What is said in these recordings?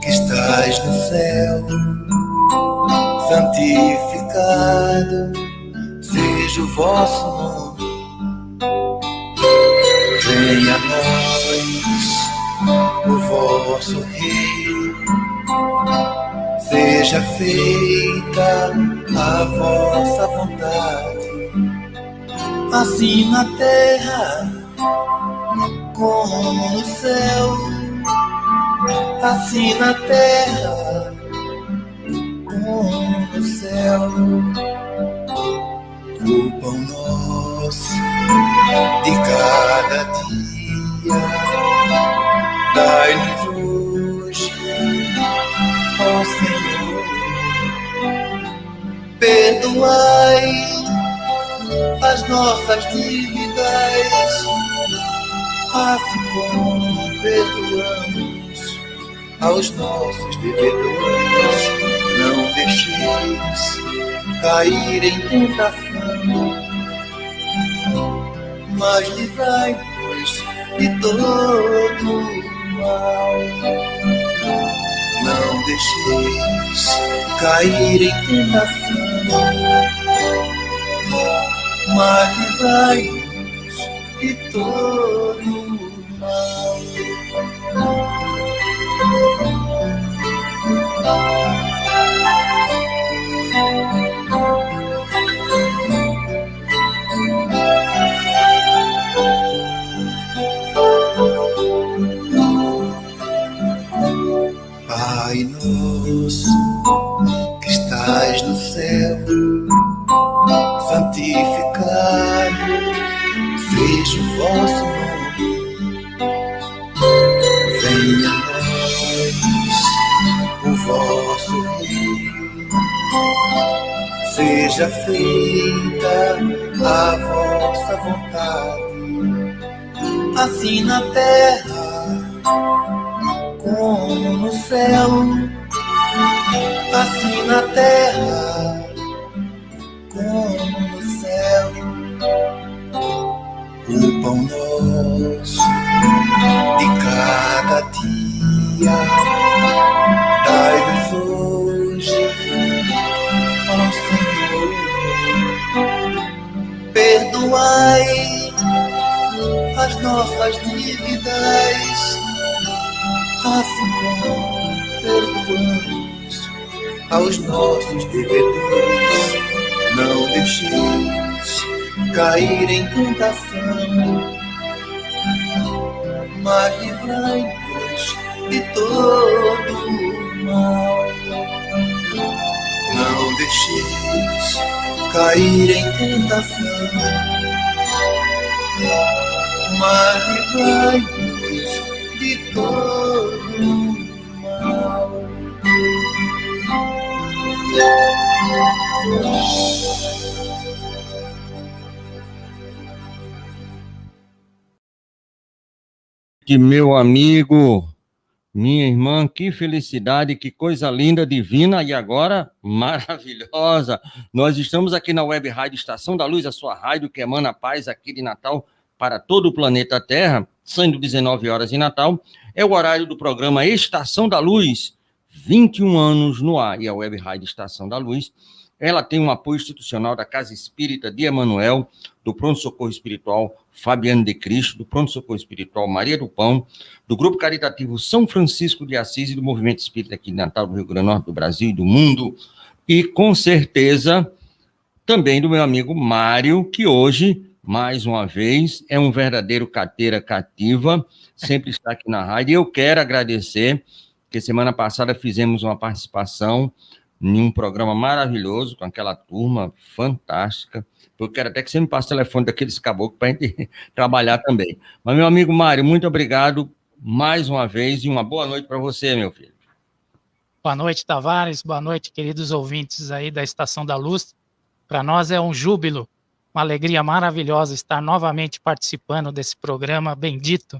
que estás no céu, santificado seja o vosso nome. Venha a nós o vosso reino, seja feita a vossa vontade, assim na terra como no céu, assim na terra como no céu. O pão nosso de cada dia dai-nos hoje, ó Senhor. Perdoai as nossas dívidas, assim como perdoamos aos nossos devedores. Não deixeis cair em tentação, mas livrai-nos de todo mal. Não deixeis cair em tentação, mas livrai-nos de todo mal. Pai nosso, que estás no céu, santificado seja o vosso nome. Venha a nós o vosso reino, seja feita a vossa vontade, assim na terra como no céu, assim na terra como no céu. O pão nosso de cada dia dai-nos hoje, ó Senhor. Perdoai as nossas dívidas, assim como perdoamos aos nossos devedores. Não deixeis cair em tentação, mas livrai-nos de todo mal. Não deixeis cair em tentação, mas livrai-nos de todo mal. Que meu amigo, minha irmã, que felicidade, que coisa linda, divina e agora maravilhosa. Nós estamos aqui na Web Rádio Estação da Luz, a sua rádio que emana paz aqui de Natal para todo o planeta Terra, sendo 19 horas em Natal. É o horário do programa Estação da Luz, 21 anos no ar. E a Web Rádio Estação da Luz, ela tem um apoio institucional da Casa Espírita de Emanuel, do Pronto Socorro Espiritual Fabiano de Cristo, do Pronto Socorro Espiritual Maria do Pão, do Grupo Caritativo São Francisco de Assis e do Movimento Espírita aqui de Natal, do Rio Grande do Norte, do Brasil e do mundo. E, com certeza, também do meu amigo Mário, que hoje, mais uma vez, é um verdadeiro carteira cativa, sempre está aqui na rádio. E eu quero agradecer, porque semana passada fizemos uma participação em um programa maravilhoso, com aquela turma fantástica. Eu quero até que você me passe o telefone daqueles caboclos para a gente trabalhar também. Mas, meu amigo Mário, muito obrigado mais uma vez e uma boa noite para você, meu filho. Boa noite, Tavares. Boa noite, queridos ouvintes aí da Estação da Luz. Para nós é um júbilo, uma alegria maravilhosa estar novamente participando desse programa bendito.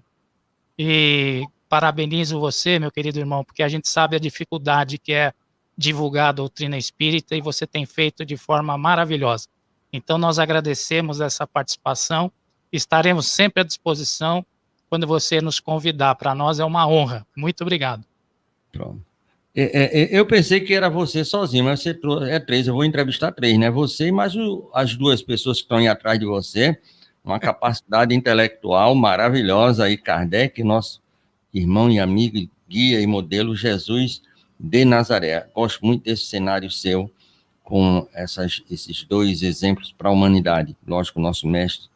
E parabenizo você, meu querido irmão, porque a gente sabe a dificuldade que é divulgar a doutrina espírita e você tem feito de forma maravilhosa. Então, nós agradecemos essa participação, estaremos sempre à disposição quando você nos convidar. Para nós é uma honra. Muito obrigado. Pronto. Eu pensei que era você sozinho, mas você é 3, eu vou entrevistar 3, né? Você e mais as 2 pessoas que estão aí atrás de você, uma capacidade intelectual maravilhosa aí, Kardec, nosso irmão e amigo, guia e modelo, Jesus de Nazaré. Gosto muito desse cenário seu, com esses 2 exemplos para a humanidade. Lógico, nosso mestre,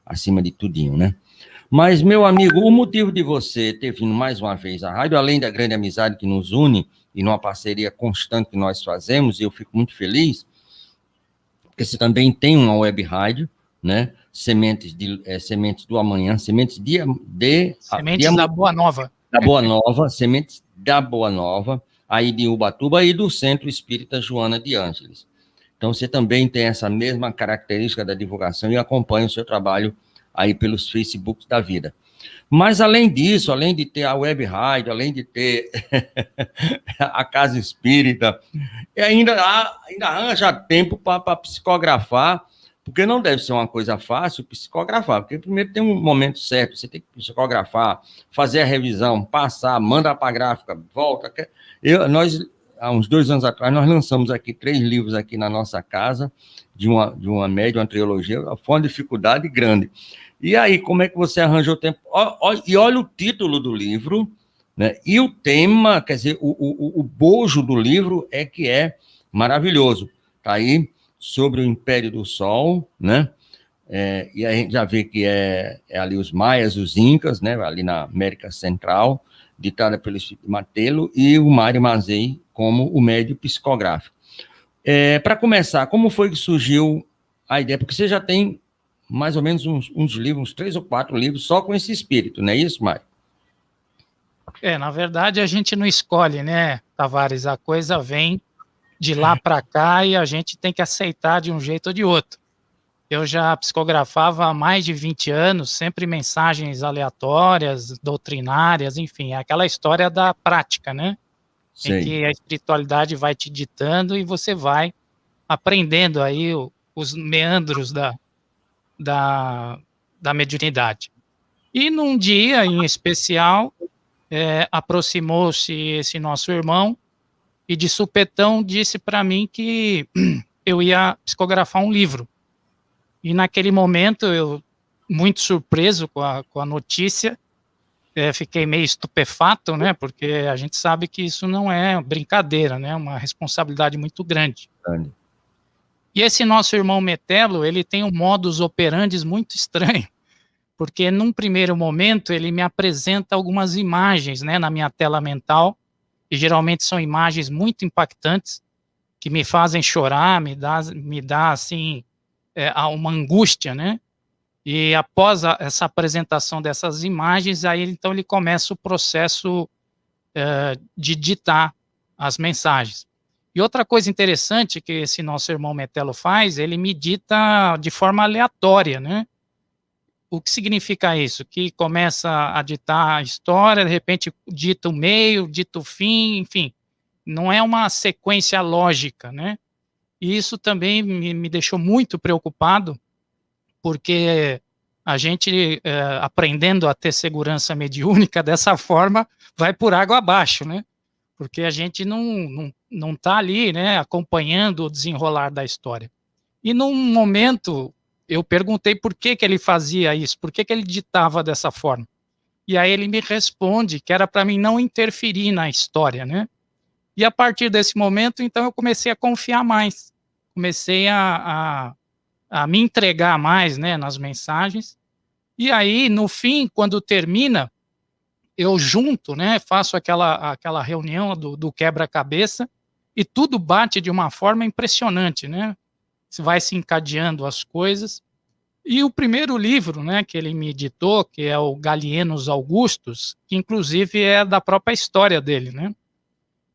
acima de tudinho, né? Mas, meu amigo, o motivo de você ter vindo mais uma vez à rádio, além da grande amizade que nos une, e numa parceria constante que nós fazemos, e eu fico muito feliz, porque você também tem uma web rádio, né? Sementes do Amanhã, Sementes da Boa Nova. Da Boa Nova, Sementes da Boa Nova, aí de Ubatuba e do Centro Espírita Joana de Ângeles. Então, você também tem essa mesma característica da divulgação e acompanha o seu trabalho aí pelos Facebooks da vida. Mas, além disso, além de ter a web rádio, além de ter a casa espírita, ainda arranja tempo para psicografar, porque não deve ser uma coisa fácil psicografar, porque primeiro tem um momento certo, você tem que psicografar, fazer a revisão, passar, manda para a gráfica, volta. Nós, há uns 2 anos atrás, nós lançamos aqui 3 livros aqui na nossa casa, de uma média, uma trilogia, foi uma dificuldade grande. E aí, como é que você arranjou tempo? E olha o título do livro, né? E o tema, quer dizer, o bojo do livro é maravilhoso. Está aí, sobre o Império do Sol, né? E a gente já vê que é ali os maias, os incas, né? Ali na América Central, ditada pelo Espírito Matelo, e o Mário Mazei como o médio psicográfico. Para começar, como foi que surgiu a ideia? Porque você já tem mais ou menos uns livros, uns 3 ou 4 livros, só com esse espírito, não é isso, Mário? Na verdade, a gente não escolhe, né, Tavares? A coisa vem de lá para cá e a gente tem que aceitar de um jeito ou de outro. Eu já psicografava há mais de 20 anos, sempre mensagens aleatórias, doutrinárias, enfim, aquela história da prática, né? Sei. Em que a espiritualidade vai te ditando e você vai aprendendo aí os meandros da mediunidade. E num dia em especial, aproximou-se esse nosso irmão e de supetão disse para mim que eu ia psicografar um livro. E naquele momento, eu, muito surpreso com a notícia, fiquei meio estupefato, né, porque a gente sabe que isso não é brincadeira, né, é uma responsabilidade muito grande. E esse nosso irmão Metelo, ele tem um modus operandi muito estranho, porque num primeiro momento ele me apresenta algumas imagens, né, na minha tela mental, e geralmente são imagens muito impactantes, que me fazem chorar, me dá assim, uma angústia, né? E após essa apresentação dessas imagens, aí então ele começa o processo de ditar as mensagens. E outra coisa interessante que esse nosso irmão Metelo faz, ele me dita de forma aleatória, né? O que significa isso? Que começa a ditar a história, de repente dita o meio, dita o fim, enfim, não é uma sequência lógica, né? E isso também me deixou muito preocupado, porque a gente, aprendendo a ter segurança mediúnica dessa forma, vai por água abaixo, né? Porque a gente não tá ali, né, acompanhando o desenrolar da história. E num momento, eu perguntei por que ele fazia isso, por que ele ditava dessa forma. E aí ele me responde que era para mim não interferir na história, né? E a partir desse momento, então, eu comecei a confiar mais. Comecei a me entregar mais, né, nas mensagens. E aí, no fim, quando termina, eu junto, né, faço aquela reunião do quebra-cabeça e tudo bate de uma forma impressionante, né? Vai se encadeando as coisas. E o primeiro livro, né, que ele me editou, que é o Galienos Augustus, que inclusive é da própria história dele, né?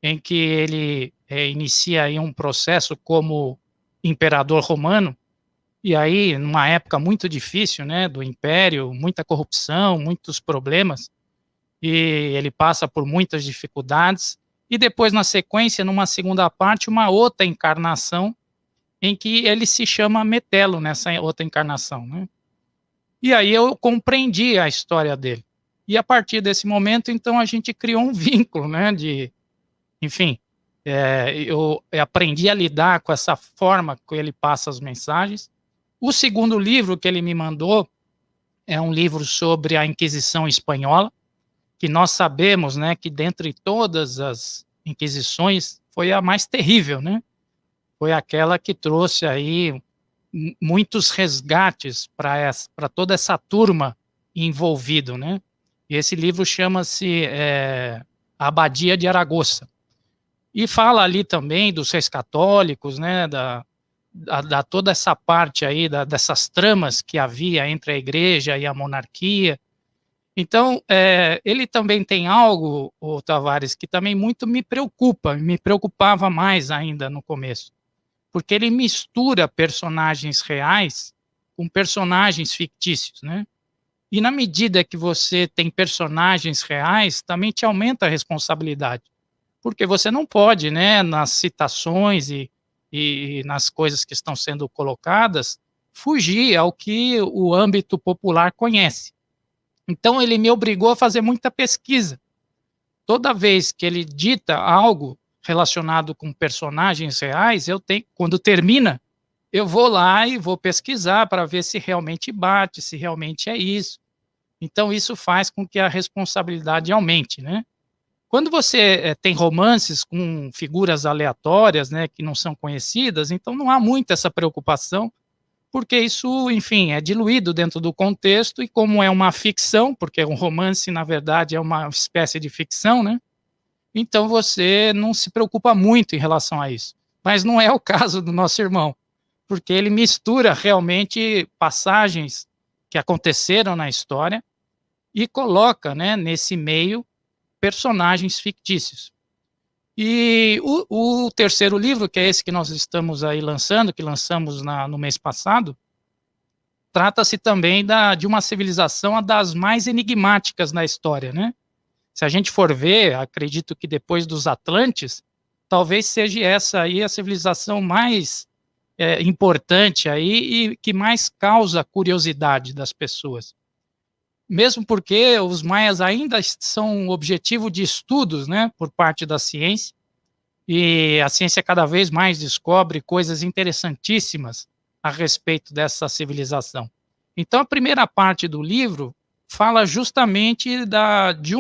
Em que ele inicia aí um processo como imperador romano, e aí, numa época muito difícil, né, do império, muita corrupção, muitos problemas, e ele passa por muitas dificuldades, e depois, na sequência, numa segunda parte, uma outra encarnação, em que ele se chama Metelo, nessa outra encarnação, né? E aí eu compreendi a história dele. E a partir desse momento, então, a gente criou um vínculo, né, de enfim, eu aprendi a lidar com essa forma que ele passa as mensagens. O segundo livro que ele me mandou é um livro sobre a Inquisição Espanhola, que nós sabemos, né, que dentre todas as inquisições foi a mais terrível, né? Foi aquela que trouxe aí muitos resgates para toda essa turma envolvida, né? E esse livro chama-se A Abadia de Aragoça. E fala ali também dos reis católicos, né, da toda essa parte aí, dessas tramas que havia entre a igreja e a monarquia. Então, ele também tem algo, o Tavares, que também muito me preocupava mais ainda no começo, porque ele mistura personagens reais com personagens fictícios, né? E na medida que você tem personagens reais, também te aumenta a responsabilidade, porque você não pode, né, nas citações e nas coisas que estão sendo colocadas, fugir ao que o âmbito popular conhece. Então, ele me obrigou a fazer muita pesquisa. Toda vez que ele dita algo relacionado com personagens reais, quando termina, eu vou lá e vou pesquisar para ver se realmente bate, se realmente é isso. Então, isso faz com que a responsabilidade aumente, né? Quando você tem romances com figuras aleatórias, né, que não são conhecidas, então não há muito essa preocupação, porque isso, enfim, é diluído dentro do contexto, e como é uma ficção, porque um romance, na verdade, é uma espécie de ficção, né? Então você não se preocupa muito em relação a isso. Mas não é o caso do nosso irmão, porque ele mistura realmente passagens que aconteceram na história e coloca, né, nesse meio personagens fictícios. E o terceiro livro, que é esse que nós estamos aí lançando, que lançamos no mês passado, trata-se também de uma civilização das mais enigmáticas na história, né? Se a gente for ver, acredito que depois dos Atlantes, talvez seja essa aí a civilização mais importante aí e que mais causa curiosidade das pessoas. Mesmo porque os maias ainda são objetivo de estudos, né, por parte da ciência, e a ciência cada vez mais descobre coisas interessantíssimas a respeito dessa civilização. Então, a primeira parte do livro fala justamente de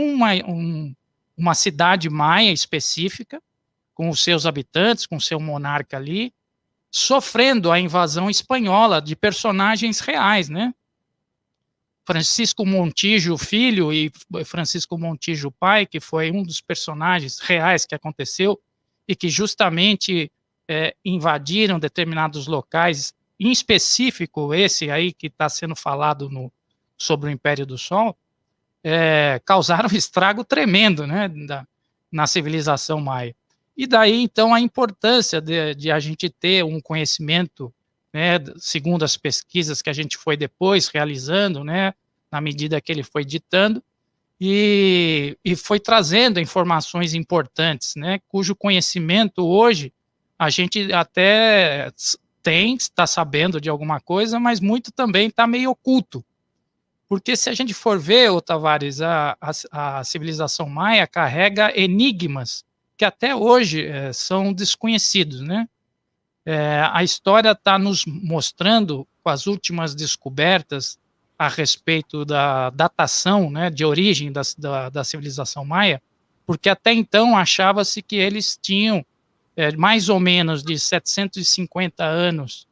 uma cidade maia específica, com os seus habitantes, com o seu monarca ali, sofrendo a invasão espanhola de personagens reais, né? Francisco Montijo filho e Francisco Montijo pai, que foi um dos personagens reais que aconteceu e que justamente invadiram determinados locais, em específico esse aí que está sendo falado sobre o Império do Sol, causaram um estrago tremendo, né, na civilização maia. E daí, então, a importância de a gente ter um conhecimento, né, segundo as pesquisas que a gente foi depois realizando, né, na medida que ele foi ditando, e foi trazendo informações importantes, né, cujo conhecimento hoje a gente até está sabendo de alguma coisa, mas muito também está meio oculto. Porque se a gente for ver, Tavares, a civilização maia carrega enigmas que até hoje são desconhecidos, né? A história está nos mostrando, com as últimas descobertas a respeito da datação, né, de origem da civilização maia, porque até então achava-se que eles tinham mais ou menos de 750 anos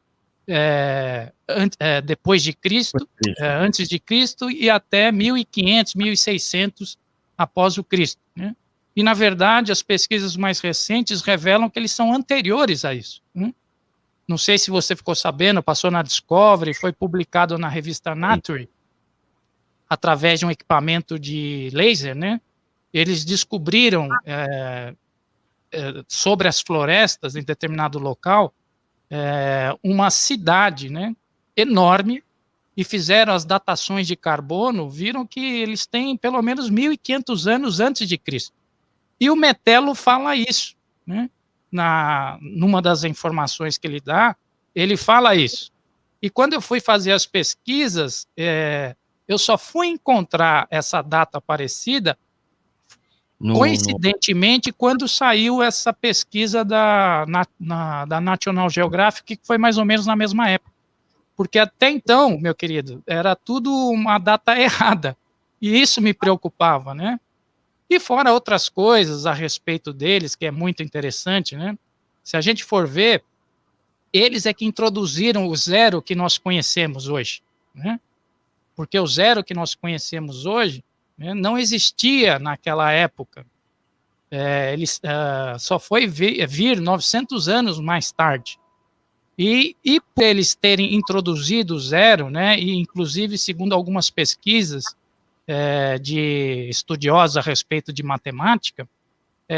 depois de Cristo, antes de Cristo, e até 1500, 1600 após o Cristo, né? E, na verdade, as pesquisas mais recentes revelam que eles são anteriores a isso, né? Não sei se você ficou sabendo, passou na Discovery, foi publicado na revista Nature, através de um equipamento de laser, né? Eles descobriram sobre as florestas em determinado local uma cidade, né, enorme, e fizeram as datações de carbono, viram que eles têm pelo menos 1500 anos antes de Cristo. E o Metelo fala isso, né? Numa das informações que ele dá, ele fala isso. E quando eu fui fazer as pesquisas, eu só fui encontrar essa data parecida Coincidentemente, quando saiu essa pesquisa da National Geographic, que foi mais ou menos na mesma época. Porque até então, meu querido, era tudo uma data errada. E isso me preocupava, né? E fora outras coisas a respeito deles, que é muito interessante, né? Se a gente for ver, eles é que introduziram o zero que nós conhecemos hoje, né? Porque o zero que nós conhecemos hoje, né, não existia naquela época. Só foi vir 900 anos mais tarde. E por eles terem introduzido o zero, né, e inclusive, segundo algumas pesquisas de estudiosos a respeito de matemática,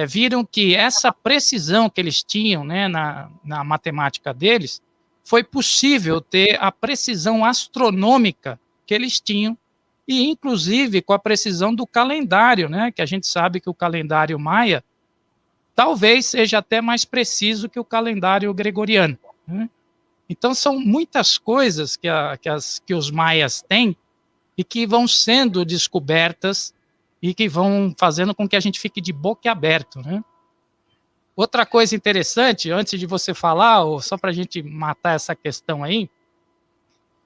viram que essa precisão que eles tinham, né, na matemática deles, foi possível ter a precisão astronômica que eles tinham, e inclusive com a precisão do calendário, né, que a gente sabe que o calendário maia talvez seja até mais preciso que o calendário gregoriano, né? Então, são muitas coisas que os maias têm e que vão sendo descobertas e que vão fazendo com que a gente fique de boca aberta, né? Outra coisa interessante, antes de você falar, ou só para a gente matar essa questão aí,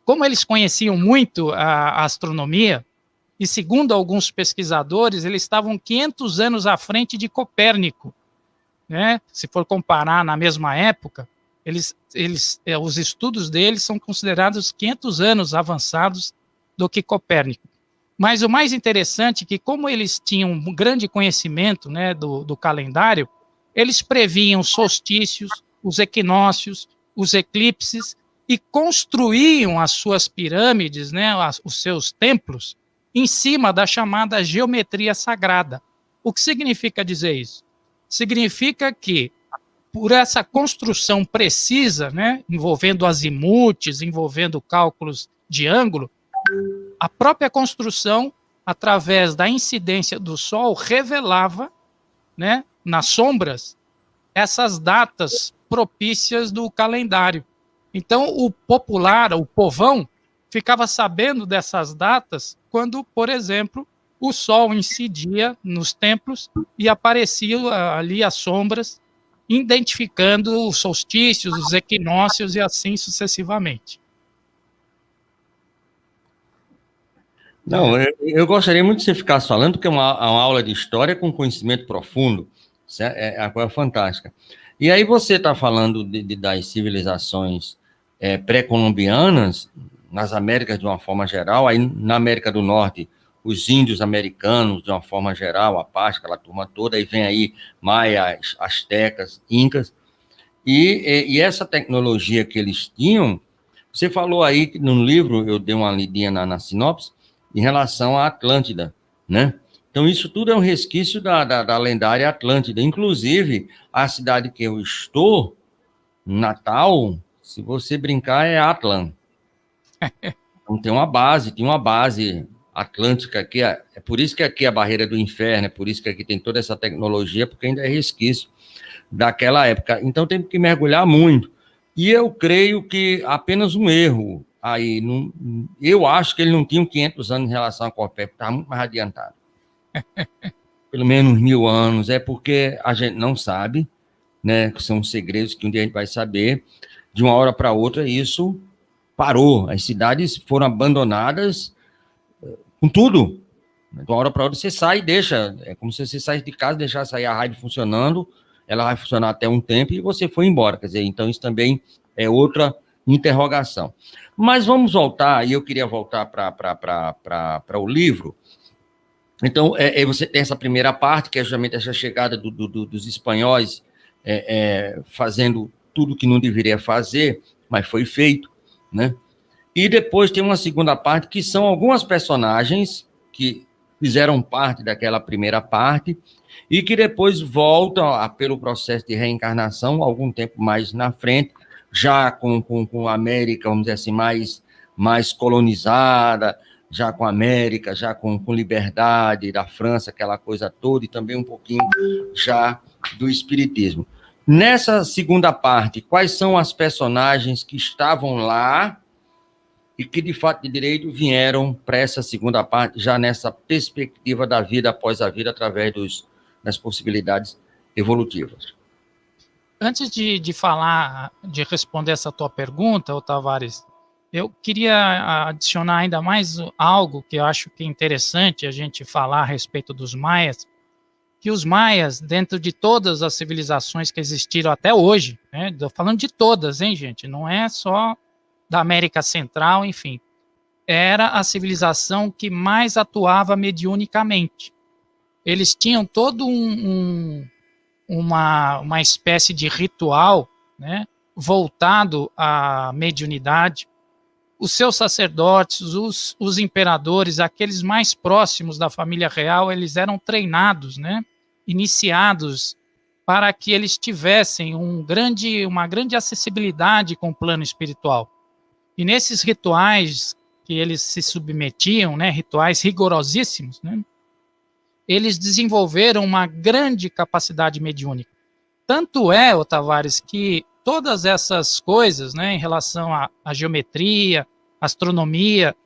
como eles conheciam muito a astronomia, e segundo alguns pesquisadores, eles estavam 500 anos à frente de Copérnico, né? Se for comparar na mesma época, os estudos deles são considerados 500 anos avançados do que Copérnico. Mas o mais interessante é que, como eles tinham um grande conhecimento, né, do calendário, eles previam os solstícios, os equinócios, os eclipses, e construíam as suas pirâmides, né, os seus templos, em cima da chamada geometria sagrada. O que significa dizer isso? Significa que, por essa construção precisa, né, envolvendo azimutes, envolvendo cálculos de ângulo, a própria construção, através da incidência do Sol, revelava, né, nas sombras, essas datas propícias do calendário. Então, o popular, o povão, ficava sabendo dessas datas quando, por exemplo, o Sol incidia nos templos e apareciam ali as sombras, identificando os solstícios, os equinócios e assim sucessivamente. Não, eu gostaria muito que você ficasse falando, porque é uma aula de história com conhecimento profundo. Isso é uma coisa fantástica. E aí você está falando das civilizações pré-colombianas, nas Américas de uma forma geral, aí na América do Norte, os índios americanos de uma forma geral, a paz, aquela turma toda, aí vem aí maias, astecas, incas, e essa tecnologia que eles tinham, você falou aí, que no livro, eu dei uma lidinha na sinopse, em relação à Atlântida, né? Então, isso tudo é um resquício da lendária Atlântida. Inclusive, a cidade que eu estou, Natal, se você brincar, é Atlan. Então, tinha uma base atlântica aqui. É por isso que aqui é a barreira do inferno, é por isso que aqui tem toda essa tecnologia, porque ainda é resquício daquela época. Então, tem que mergulhar muito. E eu creio que apenas um erro aí, eu acho que ele não tinha 500 anos em relação a Copérnico, estava muito mais adiantado. Pelo menos 1000 anos, é porque a gente não sabe, né, que são segredos que um dia a gente vai saber, de uma hora para outra isso parou, as cidades foram abandonadas com tudo, de uma hora para outra você sai e deixa, é como se você saísse de casa, deixar sair a rádio funcionando, ela vai funcionar até um tempo e você foi embora, quer dizer, então isso também é outra interrogação. Mas vamos voltar, e eu queria voltar para o livro. Então, você tem essa primeira parte, que é justamente essa chegada dos espanhóis fazendo tudo que não deveria fazer, mas foi feito, né? E depois tem uma segunda parte, que são algumas personagens que fizeram parte daquela primeira parte e que depois voltam pelo processo de reencarnação algum tempo mais na frente, já com a América, vamos dizer assim, mais colonizada, já com a América, já com liberdade da França, aquela coisa toda, e também um pouquinho já do espiritismo. Nessa segunda parte, quais são as personagens que estavam lá e que, de fato, de direito, vieram para essa segunda parte, já nessa perspectiva da vida após a vida, através das possibilidades evolutivas. Antes de falar, de responder essa tua pergunta, Tavares, eu queria adicionar ainda mais algo que eu acho que é interessante a gente falar a respeito dos maias, que os maias, dentro de todas as civilizações que existiram até hoje, né, estou falando de todas, hein, gente, não é só da América Central, enfim, era a civilização que mais atuava mediunicamente. Eles tinham todo uma espécie de ritual, né, voltado à mediunidade. Os seus sacerdotes, os imperadores, aqueles mais próximos da família real, eles eram treinados, né, iniciados para que eles tivessem uma grande acessibilidade com o plano espiritual. E nesses rituais que eles se submetiam, né, rituais rigorosíssimos, né, eles desenvolveram uma grande capacidade mediúnica. Tanto é, Tavares, que todas essas coisas, né, em relação à geometria, astronomia,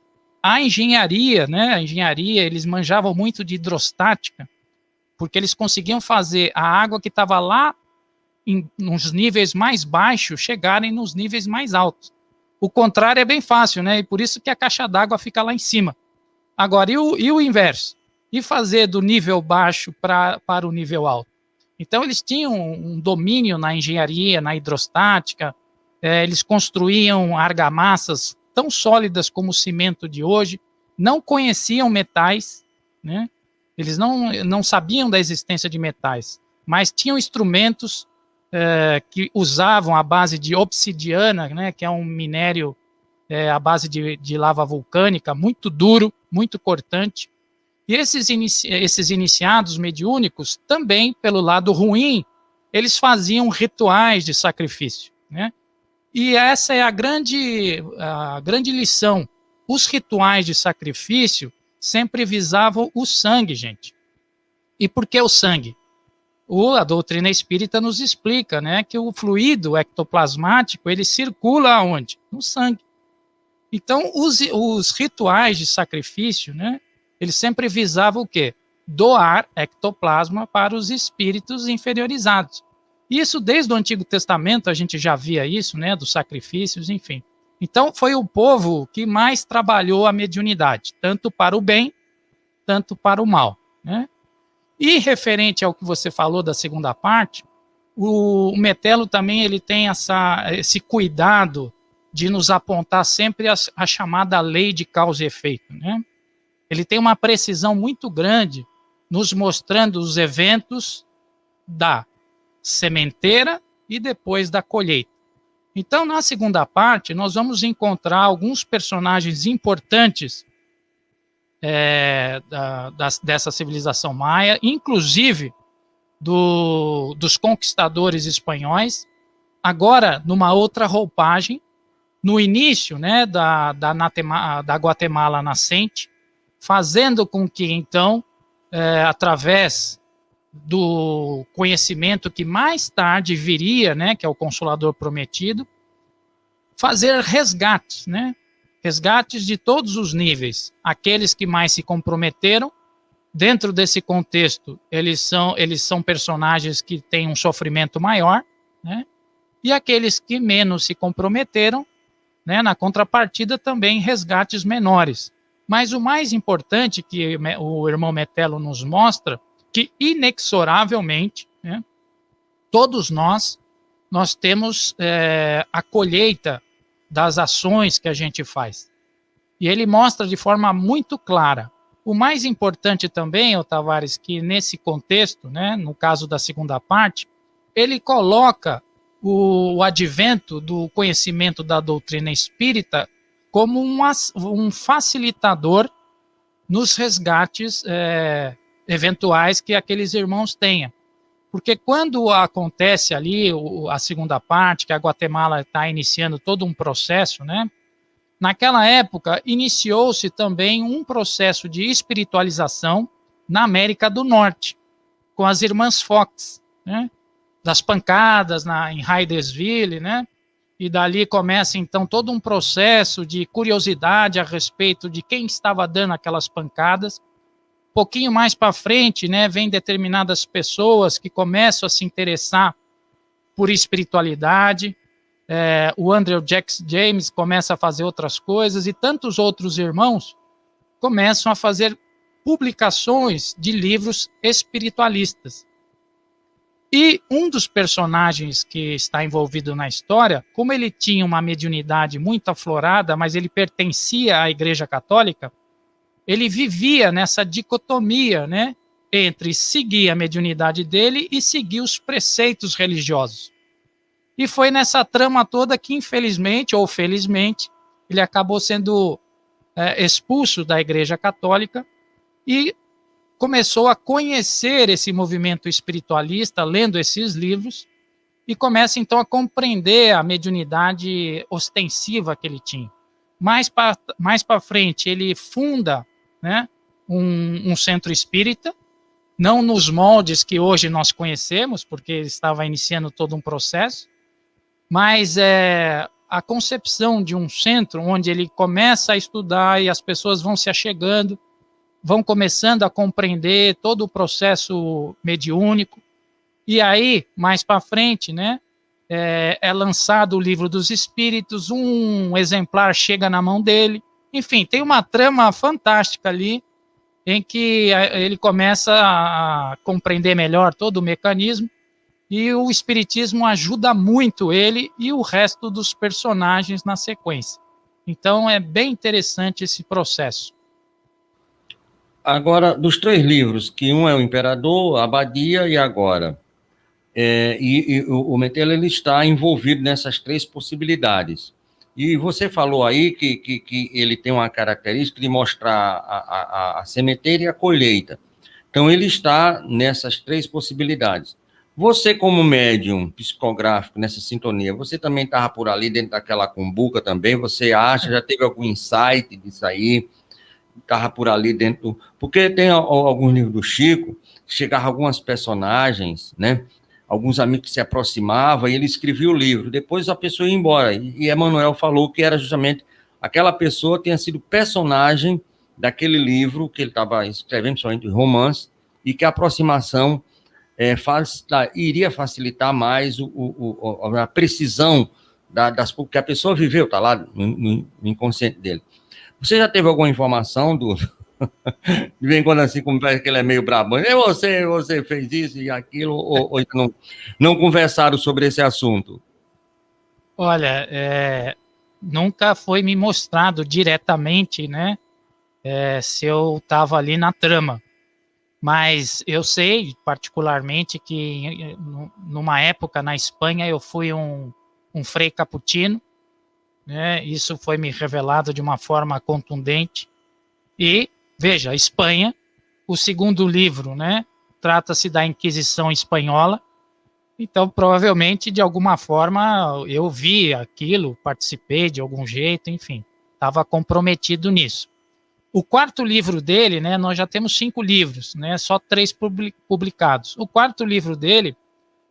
a engenharia, eles manjavam muito de hidrostática, porque eles conseguiam fazer a água que estava lá nos níveis mais baixos chegarem nos níveis mais altos. O contrário é bem fácil, né? E por isso que a caixa d'água fica lá em cima. Agora, e o inverso? E fazer do nível baixo para o nível alto? Então, eles tinham um domínio na engenharia, na hidrostática, eles construíam argamassas tão sólidas como o cimento de hoje, não conheciam metais, né? Eles não sabiam da existência de metais, mas tinham instrumentos que usavam a base de obsidiana, né, que é um minério à base de lava vulcânica, muito duro, muito cortante. E esses iniciados mediúnicos, também, pelo lado ruim, eles faziam rituais de sacrifício, né? E essa é a grande lição. Os rituais de sacrifício sempre visavam o sangue, gente. E por que o sangue? A doutrina espírita nos explica, né, que o fluido ectoplasmático, ele circula aonde? No sangue. Então, os rituais de sacrifício, né, eles sempre visavam o quê? Doar ectoplasma para os espíritos inferiorizados. Isso desde o Antigo Testamento a gente já via isso, né, dos sacrifícios, enfim. Então, foi o povo que mais trabalhou a mediunidade, tanto para o bem, tanto para o mal, né? E referente ao que você falou da segunda parte, o Metelo também ele tem esse cuidado de nos apontar sempre a chamada lei de causa e efeito, né? Ele tem uma precisão muito grande nos mostrando os eventos da sementeira e depois da colheita. Então, na segunda parte, nós vamos encontrar alguns personagens importantes dessa civilização maia, inclusive dos conquistadores espanhóis, agora numa outra roupagem, no início, né, da Guatemala nascente, fazendo com que, então, através do conhecimento que mais tarde viria, né, que é o Consolador Prometido, fazer resgates, né, resgates de todos os níveis. Aqueles que mais se comprometeram, dentro desse contexto, eles são personagens que têm um sofrimento maior, né, e aqueles que menos se comprometeram, né, na contrapartida também resgates menores. Mas o mais importante que o irmão Metelo nos mostra, que inexoravelmente, né, todos nós temos a colheita das ações que a gente faz. E ele mostra de forma muito clara. O mais importante também, Tavares, que nesse contexto, né, no caso da segunda parte, ele coloca o advento do conhecimento da doutrina espírita como um facilitador nos resgates eventuais que aqueles irmãos tenham. Porque quando acontece ali a segunda parte, que a Guatemala está iniciando todo um processo, né? Naquela época, iniciou-se também um processo de espiritualização na América do Norte, com as irmãs Fox, né? Das pancadas em Hydesville, né? E dali começa, então, todo um processo de curiosidade a respeito de quem estava dando aquelas pancadas, pouquinho mais para frente, né, vem determinadas pessoas que começam a se interessar por espiritualidade, o Andrew James começa a fazer outras coisas, e tantos outros irmãos começam a fazer publicações de livros espiritualistas. E um dos personagens que está envolvido na história, como ele tinha uma mediunidade muito aflorada, mas ele pertencia à Igreja Católica, ele vivia nessa dicotomia, né, entre seguir a mediunidade dele e seguir os preceitos religiosos. E foi nessa trama toda que, infelizmente ou felizmente, ele acabou sendo expulso da Igreja Católica e começou a conhecer esse movimento espiritualista, lendo esses livros, e começa então a compreender a mediunidade ostensiva que ele tinha. Mais para frente, ele funda, né, um centro espírita, não nos moldes que hoje nós conhecemos, porque ele estava iniciando todo um processo, mas a concepção de um centro onde ele começa a estudar e as pessoas vão se achegando, vão começando a compreender todo o processo mediúnico, e aí, mais para frente, né, é lançado o Livro dos Espíritos, um exemplar chega na mão dele, enfim, tem uma trama fantástica ali, em que ele começa a compreender melhor todo o mecanismo, e o Espiritismo ajuda muito ele e o resto dos personagens na sequência. Então, é bem interessante esse processo. Agora, dos 3 livros, que um é o Imperador, a Abadia e Agora, o Metelo, ele está envolvido nessas 3 possibilidades. E você falou aí que ele tem uma característica de mostrar a sementeira e a colheita. Então, ele está nessas 3 possibilidades. Você, como médium psicográfico nessa sintonia, você também estava por ali dentro daquela cumbuca também? Você acha, já teve algum insight disso aí? Estava por ali dentro... Porque tem alguns livros do Chico, chegavam algumas personagens, né? Alguns amigos que se aproximavam e ele escrevia o livro. Depois a pessoa ia embora. E Emmanuel falou que era justamente aquela pessoa tinha sido personagem daquele livro que ele estava escrevendo, principalmente romance, e que a aproximação iria facilitar mais a precisão porque a pessoa viveu, está lá no inconsciente dele. Você já teve alguma informação de vez em quando assim, como parece que ele é meio brabão, você fez isso e aquilo, ou não conversaram sobre esse assunto? Olha, nunca foi me mostrado diretamente, né, se eu estava ali na trama. Mas eu sei, particularmente, que numa época na Espanha eu fui um frei caputino, né? Isso foi me revelado de uma forma contundente. E, veja, Espanha, o segundo livro, né? Trata-se da Inquisição Espanhola. Então, provavelmente, de alguma forma, eu vi aquilo, participei de algum jeito, enfim, estava comprometido nisso. O 4º livro dele, né, nós já temos 5 livros, né, só 3 publicados. O 4º livro dele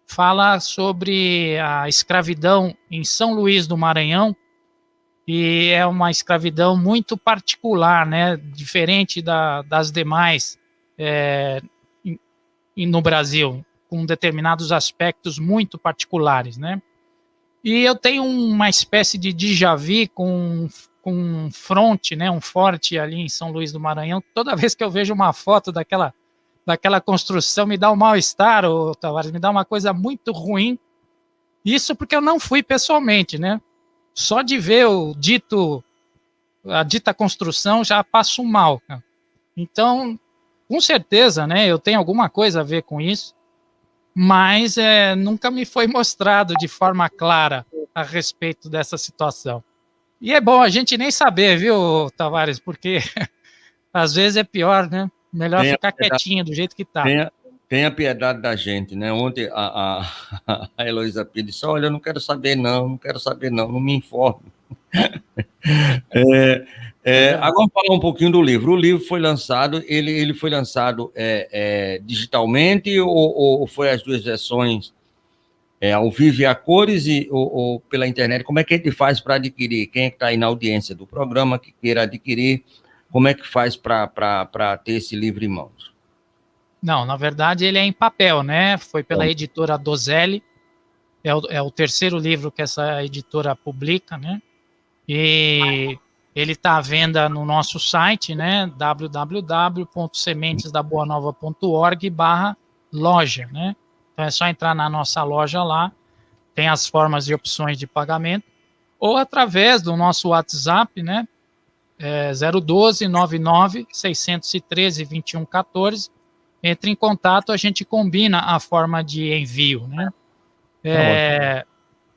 fala sobre a escravidão em São Luís do Maranhão, e é uma escravidão muito particular, né, diferente das demais no Brasil, com determinados aspectos muito particulares, né. E eu tenho uma espécie de déjà vu com um fronte, né, um forte ali em São Luís do Maranhão. Toda vez que eu vejo uma foto daquela construção, me dá um mal-estar, Tavares, me dá uma coisa muito ruim. Isso porque eu não fui pessoalmente, né? Só de ver a dita construção já passo mal. Então, com certeza, né, eu tenho alguma coisa a ver com isso, mas nunca me foi mostrado de forma clara a respeito dessa situação. E é bom a gente nem saber, viu, Tavares? Porque às vezes é pior, né? Melhor ficar quietinho do jeito que está. Tenha piedade da gente, né? Ontem a Heloísa Pires disse, olha, eu não quero saber não me informe. Agora falar um pouquinho do livro. O livro foi lançado, ele foi lançado digitalmente ou foi as 2 versões ao vivo e a cores ou pela internet? Como é que a gente faz para adquirir? Quem é que está aí na audiência do programa que queira adquirir Como é que faz para ter esse livro em mãos? Não, na verdade ele é em papel, né? Foi pela editora Dozelli, é o terceiro livro que essa editora publica, né? E ele está à venda no nosso site, né? www.sementesdaboanova.org/loja, né? Então é só entrar na nossa loja lá, tem as formas e opções de pagamento, ou através do nosso WhatsApp, né? 012 99 613 2114. Entre em contato, a gente combina a forma de envio, né?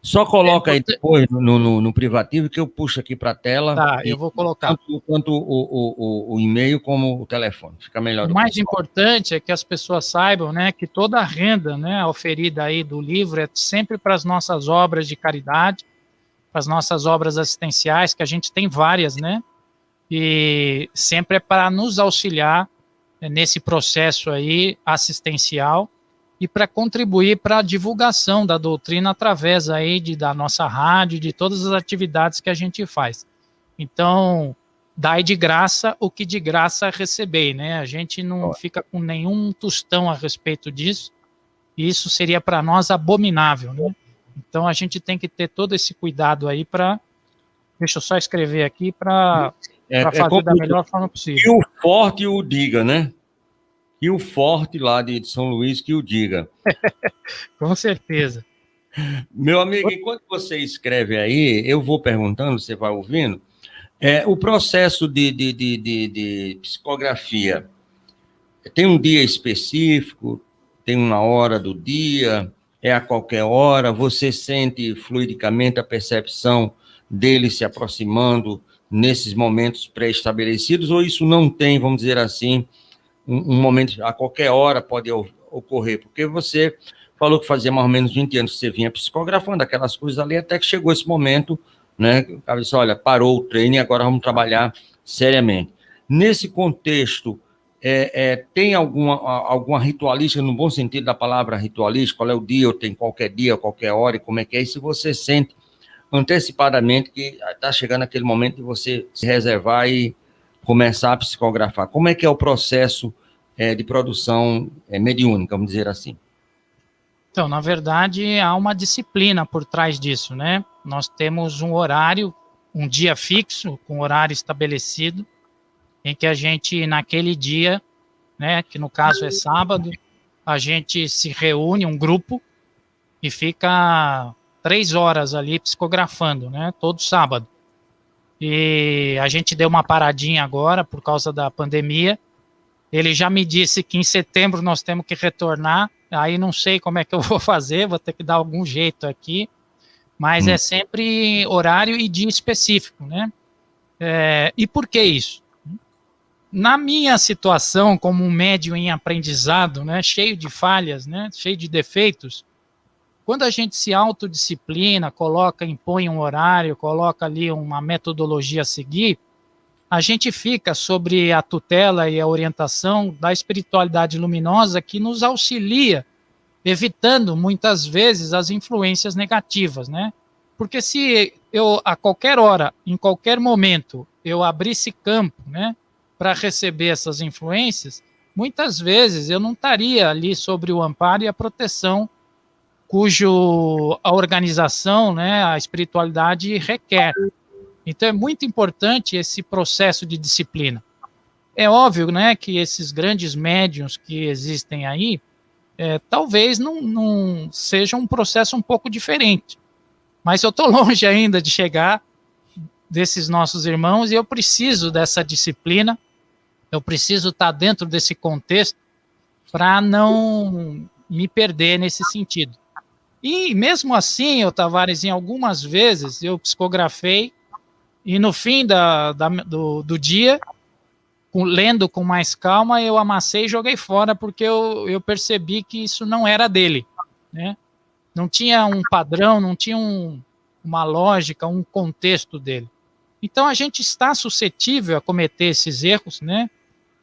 Só coloca aí depois no privativo que eu puxo aqui para a tela. Tá, eu vou colocar. Tanto o e-mail como o telefone. Fica melhor. O mais importante é que as pessoas saibam, né, que toda a renda, né, oferida aí do livro é sempre para as nossas obras de caridade, para as nossas obras assistenciais, que a gente tem várias, né? E sempre é para nos auxiliar nesse processo aí assistencial e para contribuir para a divulgação da doutrina através aí da nossa rádio, de todas as atividades que a gente faz. Então, dai de graça o que de graça recebei, né? A gente não fica com nenhum tostão a respeito disso, e isso seria para nós abominável, né? Então, a gente tem que ter todo esse cuidado aí para... Deixa eu só escrever aqui para fazer da melhor forma possível. E o forte o diga, né? E o forte lá de São Luís que o diga. Com certeza. Meu amigo, enquanto você escreve aí, eu vou perguntando, você vai ouvindo. O processo de psicografia tem um dia específico, tem uma hora do dia, é a qualquer hora, você sente fluidicamente a percepção dele se aproximando nesses momentos pré-estabelecidos, ou isso não tem, vamos dizer assim, um momento, a qualquer hora pode ocorrer, porque você falou que fazia mais ou menos 20 anos que você vinha psicografando aquelas coisas ali, até que chegou esse momento, né, o cara disse, olha, parou o treino e agora vamos trabalhar seriamente. Nesse contexto, tem alguma ritualística, no bom sentido da palavra ritualística, qual é o dia, ou tem qualquer dia, qualquer hora, e como é que é, e se você sente antecipadamente que está chegando aquele momento de você se reservar e começar a psicografar. Como é que é o processo de produção mediúnica, vamos dizer assim? Então, na verdade, há uma disciplina por trás disso, né? Nós temos um horário, um dia fixo, com horário estabelecido, em que a gente, naquele dia, né, que no caso é sábado, a gente se reúne, um grupo, e fica 3 horas ali psicografando, né, todo sábado. E a gente deu uma paradinha agora por causa da pandemia. Ele já me disse que em setembro nós temos que retornar, aí não sei como é que eu vou fazer, vou ter que dar algum jeito aqui, mas é sempre horário e dia específico, né? E por que isso? Na minha situação como um médium em aprendizado, né, cheio de falhas, né, cheio de defeitos, quando a gente se autodisciplina, impõe um horário, coloca ali uma metodologia a seguir, a gente fica sobre a tutela e a orientação da espiritualidade luminosa que nos auxilia, evitando muitas vezes as influências negativas, né? Porque se eu, a qualquer hora, em qualquer momento, eu abrisse campo, né, para receber essas influências, muitas vezes eu não estaria ali sobre o amparo e a proteção a organização, né, a espiritualidade requer. Então é muito importante esse processo de disciplina. É óbvio, né, que esses grandes médiuns que existem aí, talvez não seja um processo um pouco diferente. Mas eu estou longe ainda de chegar desses nossos irmãos e eu preciso dessa disciplina, eu preciso estar dentro desse contexto para não me perder nesse sentido. E mesmo assim, em algumas vezes eu psicografei e no fim do dia, lendo com mais calma, eu amassei e joguei fora porque eu percebi que isso não era dele, né? Não tinha um padrão, não tinha uma lógica, um contexto dele. Então a gente está suscetível a cometer esses erros, né?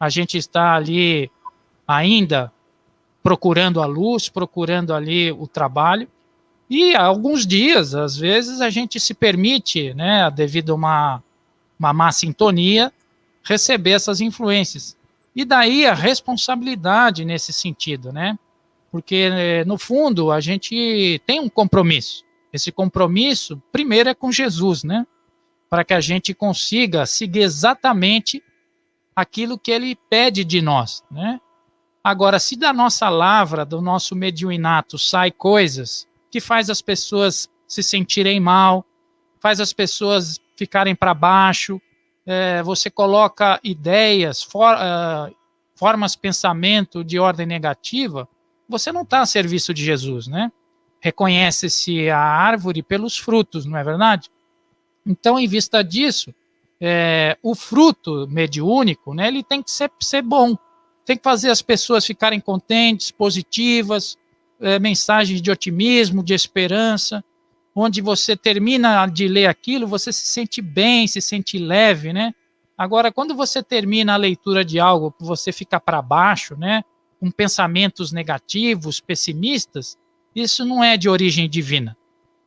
A gente está ali ainda procurando a luz, procurando ali o trabalho, e há alguns dias, às vezes, a gente se permite, né, devido a uma má sintonia, receber essas influências. E daí a responsabilidade nesse sentido, né? Porque, no fundo, a gente tem um compromisso. Esse compromisso, primeiro, é com Jesus, né? Para que a gente consiga seguir exatamente aquilo que ele pede de nós, né? Agora, se da nossa lavra, do nosso mediunato, sai coisas que faz as pessoas se sentirem mal, faz as pessoas ficarem para baixo, você coloca ideias, formas de pensamento de ordem negativa, você não está a serviço de Jesus, né? Reconhece-se a árvore pelos frutos, não é verdade? Então, em vista disso, o fruto mediúnico, né, ele tem que ser bom, tem que fazer as pessoas ficarem contentes, positivas, mensagens de otimismo, de esperança, onde você termina de ler aquilo, você se sente bem, se sente leve, né? Agora, quando você termina a leitura de algo, você fica para baixo, né, com pensamentos negativos, pessimistas, isso não é de origem divina,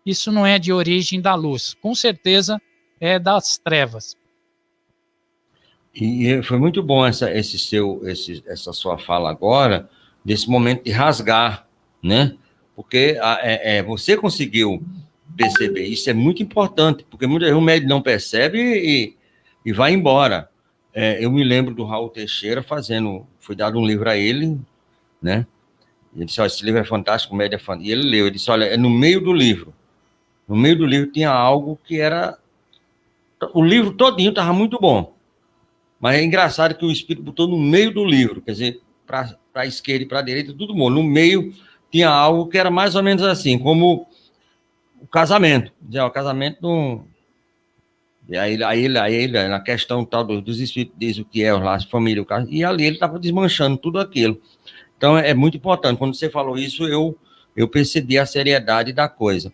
isso não é de origem da luz, com certeza é das trevas. E foi muito bom essa sua fala agora, desse momento de rasgar, né? Porque você conseguiu perceber, isso é muito importante, porque muitas vezes o médium não percebe e vai embora. Eu me lembro do Raul Teixeira foi dado um livro a ele, né? Ele disse, olha, esse livro é fantástico, média é fantástico. E ele leu, ele disse, olha, no meio do livro tinha algo que era... O livro todinho estava muito bom, mas é engraçado que o Espírito botou no meio do livro, quer dizer, para a esquerda e para a direita, tudo bom. No meio tinha algo que era mais ou menos assim, como o casamento. O casamento não... E aí, na questão tal dos espíritos, diz o que é o laço de família, e ali ele estava desmanchando tudo aquilo. Então, é muito importante. Quando você falou isso, eu percebi a seriedade da coisa.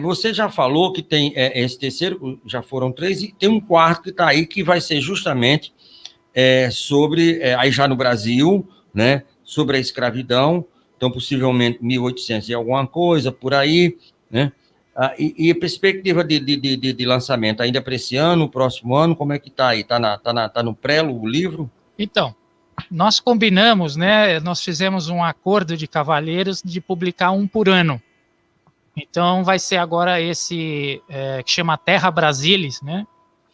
Você já falou que tem esse terceiro, já foram 3, e tem um quarto que está aí, que vai ser justamente sobre, aí já no Brasil, né, sobre a escravidão, então possivelmente 1800 e alguma coisa, por aí, né? E a perspectiva de lançamento ainda para esse ano, próximo ano, como é que está aí? Está no prelo o livro? Então, nós combinamos, né? Nós fizemos um acordo de cavalheiros de publicar um por ano. Então, vai ser agora esse que chama Terra Brasilis, né?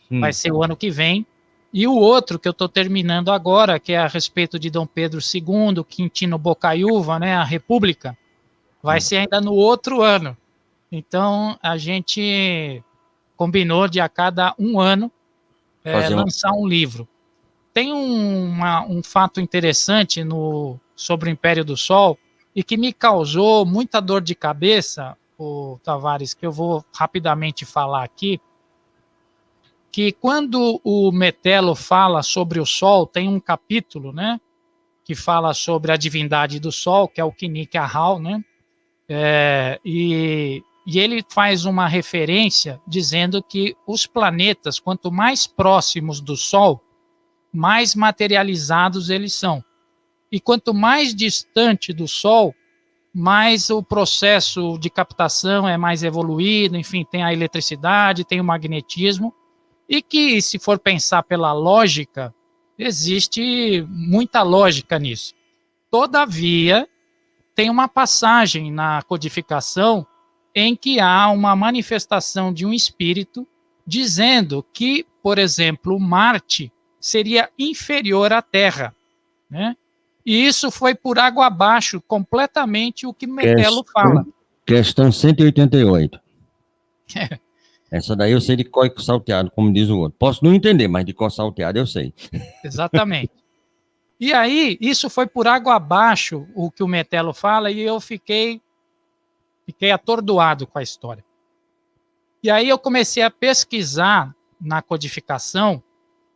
Vai ser o ano que vem. E o outro que eu estou terminando agora, que é a respeito de Dom Pedro II, Quintino Bocaiúva, né? A República, vai ser ainda no outro ano. Então, a gente combinou de a cada um ano lançar um livro. Tem um fato interessante sobre o Império do Sol e que me causou muita dor de cabeça, Tavares, que eu vou rapidamente falar aqui, que quando o Metelo fala sobre o Sol, tem um capítulo, né, que fala sobre a divindade do Sol, que é o Kinik Ahau, né, e ele faz uma referência dizendo que os planetas, quanto mais próximos do Sol, mais materializados eles são. E quanto mais distante do Sol, mais o processo de captação é mais evoluído, enfim, tem a eletricidade, tem o magnetismo, e que, se for pensar pela lógica, existe muita lógica nisso. Todavia, tem uma passagem na codificação em que há uma manifestação de um espírito dizendo que, por exemplo, Marte seria inferior à Terra, né? E isso foi por água abaixo completamente o que Metelo fala. Questão 188. Essa daí eu sei de cor salteado, como diz o outro. Posso não entender, mas de cor salteado eu sei. Exatamente. E aí, isso foi por água abaixo o que o Metelo fala, e eu fiquei atordoado com a história. E aí eu comecei a pesquisar na codificação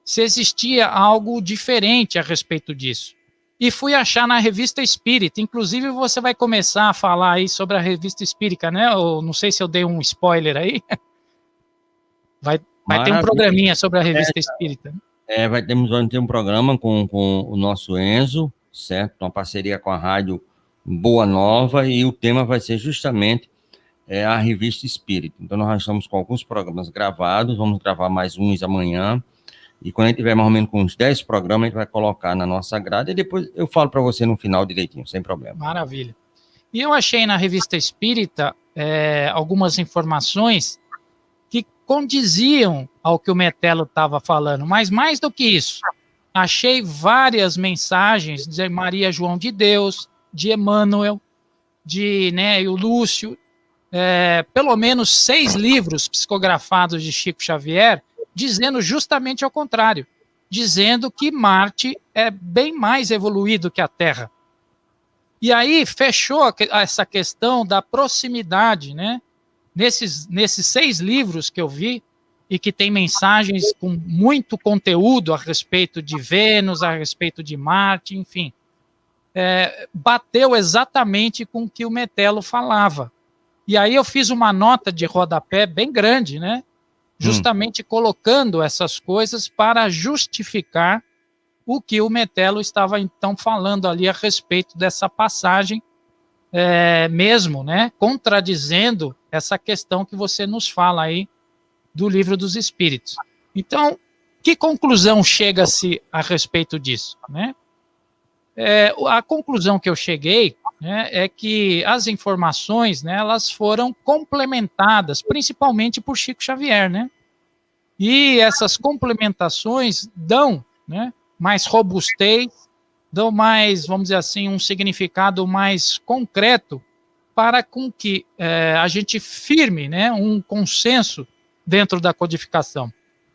se existia algo diferente a respeito disso. E fui achar na Revista Espírita. Inclusive, você vai começar a falar aí sobre a Revista Espírita, né? Eu não sei se eu dei um spoiler aí. Vai ter um programinha sobre a Revista Espírita. Vamos ter um programa com o nosso Enzo, certo? Uma parceria com a Rádio Boa Nova, e o tema vai ser justamente a Revista Espírita. Então, nós já estamos com alguns programas gravados, vamos gravar mais uns amanhã, E quando a gente tiver mais ou menos com uns 10 programas, a gente vai colocar na nossa grade e depois eu falo para você no final direitinho, sem problema. Maravilha. E eu achei na Revista Espírita algumas informações que condiziam ao que o Metelo estava falando, mas mais do que isso, achei várias mensagens de Maria João de Deus, de Emmanuel, de o Lúcio, pelo menos 6 livros psicografados de Chico Xavier, dizendo justamente ao contrário, dizendo que Marte é bem mais evoluído que a Terra. E aí fechou essa questão da proximidade, né? Nesses 6 livros que eu vi, e que tem mensagens com muito conteúdo a respeito de Vênus, a respeito de Marte, enfim. Bateu exatamente com o que o Metelo falava. E aí eu fiz uma nota de rodapé bem grande, né? Justamente colocando essas coisas para justificar o que o Metelo estava então falando ali a respeito dessa passagem mesmo, né? Contradizendo essa questão que você nos fala aí do Livro dos Espíritos. Então, que conclusão chega-se a respeito disso, né? A conclusão que eu cheguei, né, é que as informações, né, elas foram complementadas, principalmente por Chico Xavier, né? E essas complementações dão, né, mais robustez, dão mais, vamos dizer assim, um significado mais concreto para com que a gente firme, né, um consenso dentro da codificação.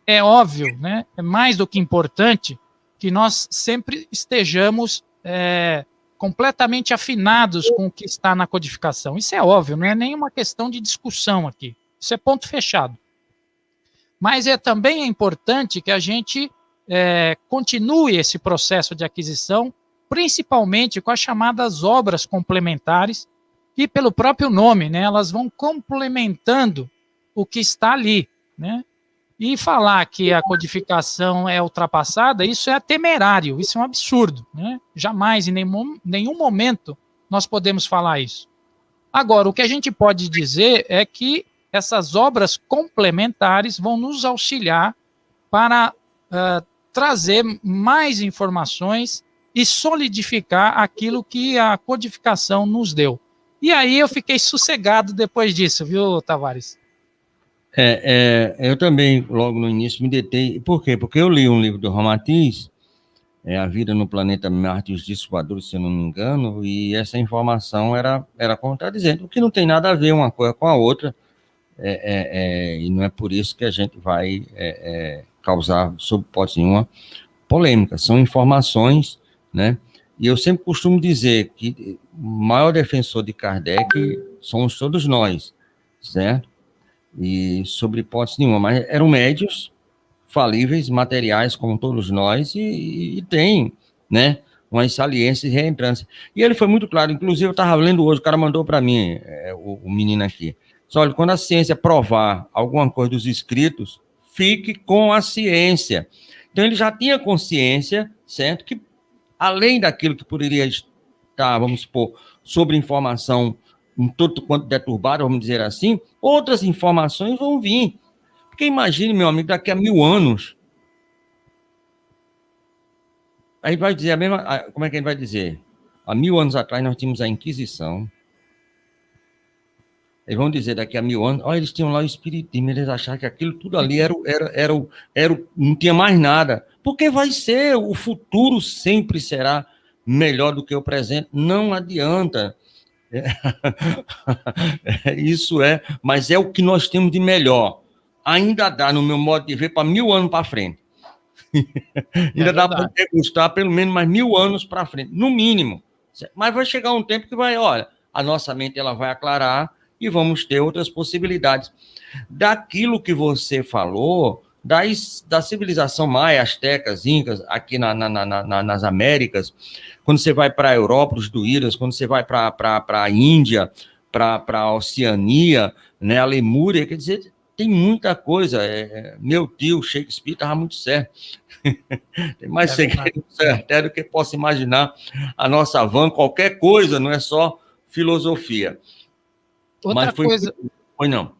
É óbvio, né, é mais do que importante que nós sempre estejamos completamente afinados com o que está na codificação. Isso é óbvio, não é nenhuma questão de discussão aqui. Isso é ponto fechado. Mas também é importante que a gente continue esse processo de aquisição, principalmente com as chamadas obras complementares, que pelo próprio nome, né, elas vão complementando o que está ali, né? E falar que a codificação é ultrapassada, isso é temerário, isso é um absurdo, né? Jamais, em nenhum momento, nós podemos falar isso. Agora, o que a gente pode dizer é que essas obras complementares vão nos auxiliar para trazer mais informações e solidificar aquilo que a codificação nos deu. E aí eu fiquei sossegado depois disso, viu, Tavares? Eu também, logo no início, me detei. Por quê? Porque eu li um livro do Ramatiz, A Vida no Planeta Marte e os Discos Voadores, se eu não me engano, e essa informação era contradizente, o que não tem nada a ver uma coisa com a outra, e não é por isso que a gente vai causar, sob hipótese nenhuma, polêmica. São informações, né? E eu sempre costumo dizer que o maior defensor de Kardec somos todos nós, certo? E sobre hipótese nenhuma, mas eram médios falíveis, materiais, como todos nós, e tem, né, umas saliências e reentrâncias. E ele foi muito claro, inclusive eu estava lendo hoje, o cara mandou para mim, o menino aqui, só olha, quando a ciência provar alguma coisa dos escritos, fique com a ciência. Então ele já tinha consciência, certo, que além daquilo que poderia estar, vamos supor, sobre informação um tanto quanto deturbada, vamos dizer assim, outras informações vão vir. Porque imagine, meu amigo, daqui a 1000 anos, aí vai dizer a mesma, como é que a gente vai dizer? Há 1000 anos atrás nós tínhamos a Inquisição. Eles vão dizer daqui a 1000 anos, eles tinham lá o Espiritismo, eles acharam que aquilo tudo ali não tinha mais nada. Porque vai ser, o futuro sempre será melhor do que o presente, não adianta. Isso mas é o que nós temos de melhor. Ainda dá, no meu modo de ver, para 1000 anos para frente. Ainda dá para degustar pelo menos mais 1000 anos para frente, no mínimo. Mas vai chegar um tempo que olha, a nossa mente ela vai aclarar e vamos ter outras possibilidades. Daquilo que você falou, da civilização maia, astecas, incas, aqui nas Américas, quando você vai para a Europa, os druidas, quando você vai para a Índia, para a Oceania, né, a Lemúria, quer dizer, tem muita coisa. Meu tio, Shakespeare, estava muito certo. Tem mais segredo até do que posso imaginar a nossa van, qualquer coisa, não é só filosofia. Outra coisa... Foi não.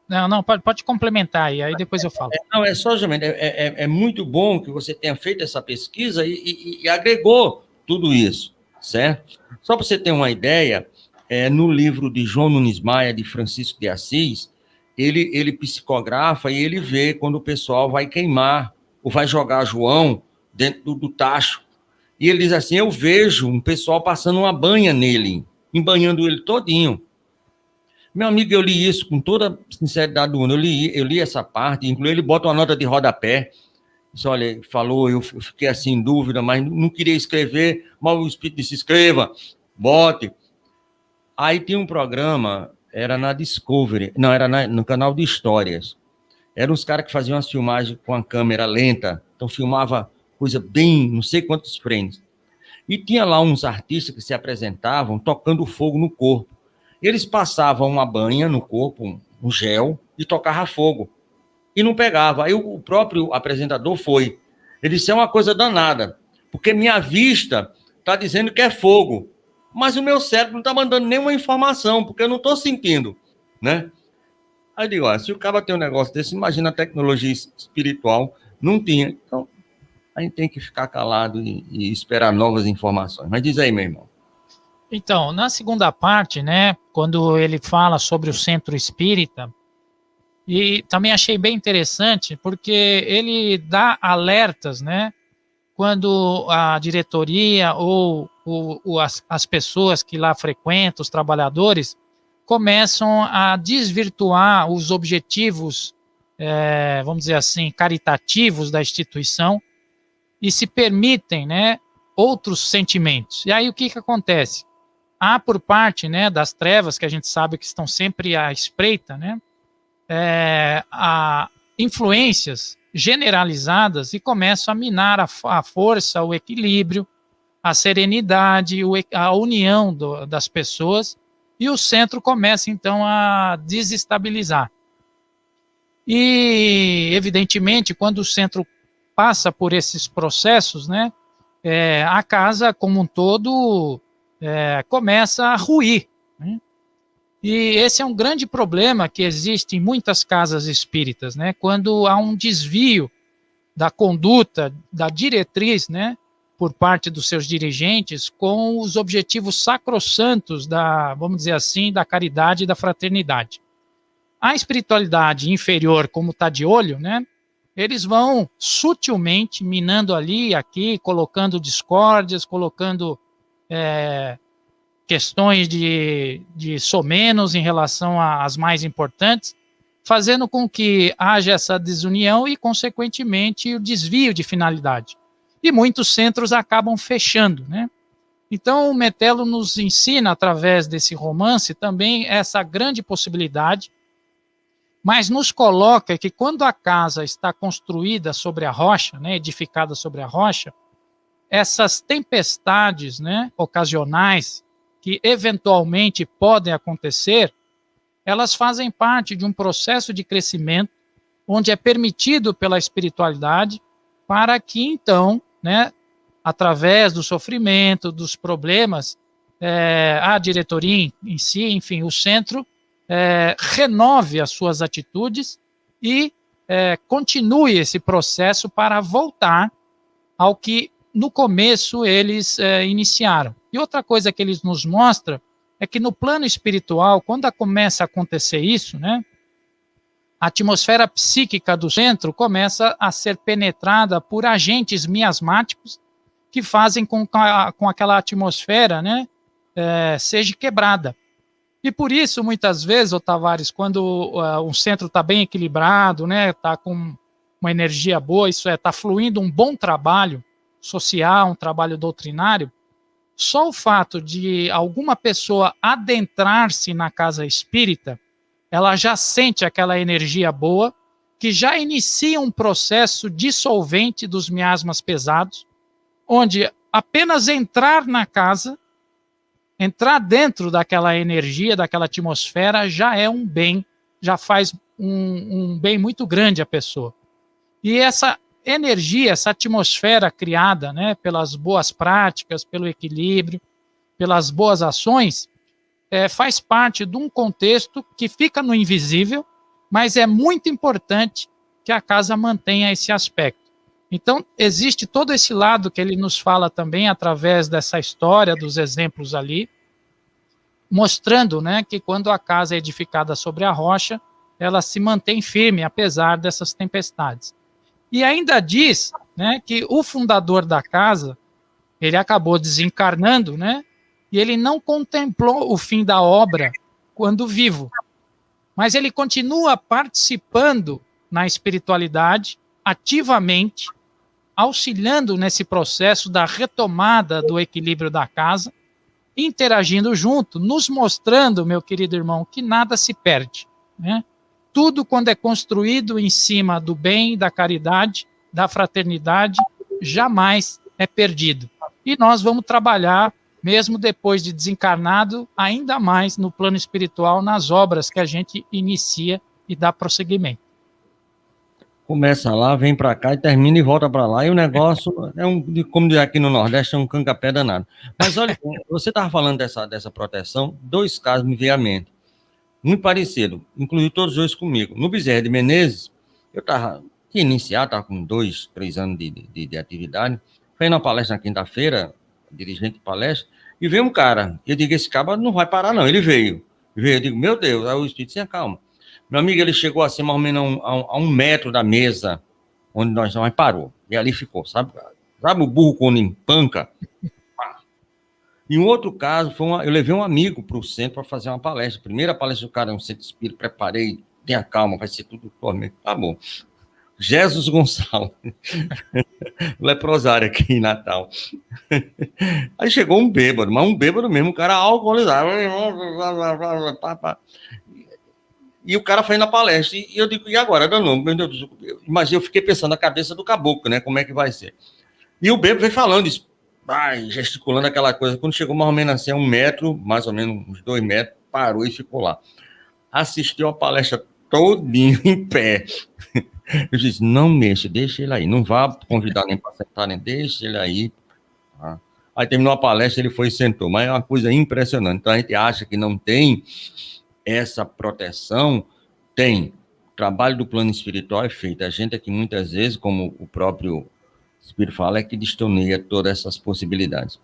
Não, pode complementar aí depois eu falo. Não, é só, Jamene, é muito bom que você tenha feito essa pesquisa e agregou tudo isso, certo? Só para você ter uma ideia, no livro de João Nunes Maia, de Francisco de Assis, ele psicografa e ele vê quando o pessoal vai queimar ou vai jogar João dentro do tacho. E ele diz assim, eu vejo um pessoal passando uma banha nele, embanhando ele todinho. Meu amigo, eu li isso com toda sinceridade do mundo. Eu li essa parte, inclusive ele bota uma nota de rodapé. Disse, olha, falou, eu fiquei assim em dúvida, mas não queria escrever, mas o Espírito disse, escreva, bote. Aí tinha um programa, era na Discovery, não, era no canal de histórias. Eram os caras que faziam as filmagens com a câmera lenta, então filmava coisa bem, não sei quantos frames. E tinha lá uns artistas que se apresentavam tocando fogo no corpo. Eles passavam uma banha no corpo, um gel, e tocavam fogo. E não pegava. Aí o próprio apresentador foi. Ele disse, é uma coisa danada, porque minha vista está dizendo que é fogo, mas o meu cérebro não está mandando nenhuma informação, porque eu não estou sentindo, né? Aí eu digo, ó, se o cara tem um negócio desse, imagina a tecnologia espiritual, não tinha. Então, a gente tem que ficar calado e esperar novas informações. Mas diz aí, meu irmão. Então, na segunda parte, né, quando ele fala sobre o centro espírita, e também achei bem interessante, porque ele dá alertas, né, quando a diretoria ou as pessoas que lá frequentam, os trabalhadores, começam a desvirtuar os objetivos, vamos dizer assim, caritativos da instituição e se permitem, né, outros sentimentos. E aí o que acontece? Há por parte, né, das trevas, que a gente sabe que estão sempre à espreita, né, influências generalizadas e começam a minar a força, o equilíbrio, a serenidade, a união das pessoas, e o centro começa, então, a desestabilizar. E, evidentemente, quando o centro passa por esses processos, né, a casa como um todo começa a ruir, né? E esse é um grande problema que existe em muitas casas espíritas, né? Quando há um desvio da conduta, da diretriz, né, por parte dos seus dirigentes, com os objetivos sacrossantos vamos dizer assim, da caridade e da fraternidade. A espiritualidade inferior, como está de olho, né, eles vão sutilmente minando ali, aqui, colocando discórdias, colocando questões de somenos em relação às mais importantes, fazendo com que haja essa desunião e, consequentemente, o desvio de finalidade. E muitos centros acabam fechando, né? Então, o Metelo nos ensina, através desse romance, também essa grande possibilidade, mas nos coloca que quando a casa está construída sobre a rocha, né, edificada sobre a rocha, essas tempestades, né, ocasionais, que eventualmente podem acontecer, elas fazem parte de um processo de crescimento onde é permitido pela espiritualidade para que, então, né, através do sofrimento, dos problemas, a diretoria em si, enfim, o centro, renove as suas atitudes e continue esse processo para voltar ao que no começo eles iniciaram. E outra coisa que eles nos mostram é que no plano espiritual, quando começa a acontecer isso, né, a atmosfera psíquica do centro começa a ser penetrada por agentes miasmáticos que fazem com aquela atmosfera, né, seja quebrada. E por isso, muitas vezes, Tavares, quando um centro está bem equilibrado, né, está com uma energia boa, isso está fluindo um bom trabalho social, um trabalho doutrinário, só o fato de alguma pessoa adentrar-se na casa espírita, ela já sente aquela energia boa, que já inicia um processo dissolvente dos miasmas pesados, onde apenas entrar na casa, entrar dentro daquela energia, daquela atmosfera, já é um bem, já faz um bem muito grande à pessoa. E essa energia, essa atmosfera criada, né, pelas boas práticas, pelo equilíbrio, pelas boas ações, faz parte de um contexto que fica no invisível, mas é muito importante que a casa mantenha esse aspecto. Então, existe todo esse lado que ele nos fala também através dessa história, dos exemplos ali, mostrando, né, que quando a casa é edificada sobre a rocha, ela se mantém firme, apesar dessas tempestades. E ainda diz, né, que o fundador da casa, ele acabou desencarnando, né, e ele não contemplou o fim da obra quando vivo, mas ele continua participando na espiritualidade, ativamente, auxiliando nesse processo da retomada do equilíbrio da casa, interagindo junto, nos mostrando, meu querido irmão, que nada se perde, né? Tudo, quando é construído em cima do bem, da caridade, da fraternidade, jamais é perdido. E nós vamos trabalhar, mesmo depois de desencarnado, ainda mais no plano espiritual, nas obras que a gente inicia e dá prosseguimento. Começa lá, vem para cá e termina e volta para lá. E o negócio é como diz aqui no Nordeste, é um canca-pé danado. Mas olha, você estava falando dessa proteção, 2 casos me veio à mente. Muito parecido, inclusive todos os dois comigo. No Bezerra de Menezes, eu tinha iniciado, estava com 2, 3 anos de atividade. Fui na palestra na quinta-feira, dirigente de palestra, e veio um cara. Eu digo, esse cara não vai parar, não. Ele veio. Eu digo, meu Deus, aí o Espírito disse, calma. Meu amigo, ele chegou assim, mais ou menos a 1 metro da mesa, onde nós parou. E ali ficou, sabe? Sabe o burro quando empanca? Em um outro caso, eu levei um amigo para o centro para fazer uma palestra. Primeira palestra do cara, um centro espírita, preparei, tenha calma, vai ser tudo tormento. Tá bom. Jesus Gonçalves, leprosário aqui em Natal. Aí chegou um bêbado, mas um bêbado mesmo, um cara alcoolizado. E o cara foi na palestra, e eu digo, e agora? Mas eu fiquei pensando na cabeça do caboclo, né? Como é que vai ser? E o bêbado veio falando isso, gesticulando aquela coisa. Quando chegou mais ou menos assim, a 1 metro, mais ou menos uns 2 metros, parou e ficou lá. Assistiu a palestra todinho em pé. Eu disse, não mexa, deixa ele aí. Não vá convidar nem para sentar, nem deixa ele aí. Aí terminou a palestra, ele foi e sentou. Mas é uma coisa impressionante. Então a gente acha que não tem essa proteção. Tem. O trabalho do plano espiritual é feito. A gente aqui muitas vezes, como o próprio Espírito fala, é que destoneia todas essas possibilidades.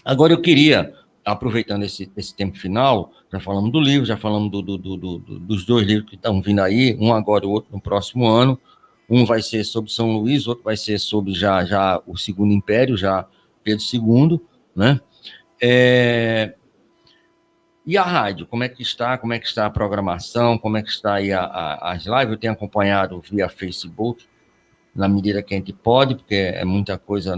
Agora eu queria, aproveitando esse tempo final, já falamos do livro, já falamos dos 2 livros que estão vindo aí, um agora e o outro no próximo ano. Um vai ser sobre São Luís, outro vai ser sobre já o Segundo Império, já Pedro II, né? E a rádio, como é que está a programação, como é que está aí as lives? Eu tenho acompanhado via Facebook, na medida que a gente pode, porque é muita coisa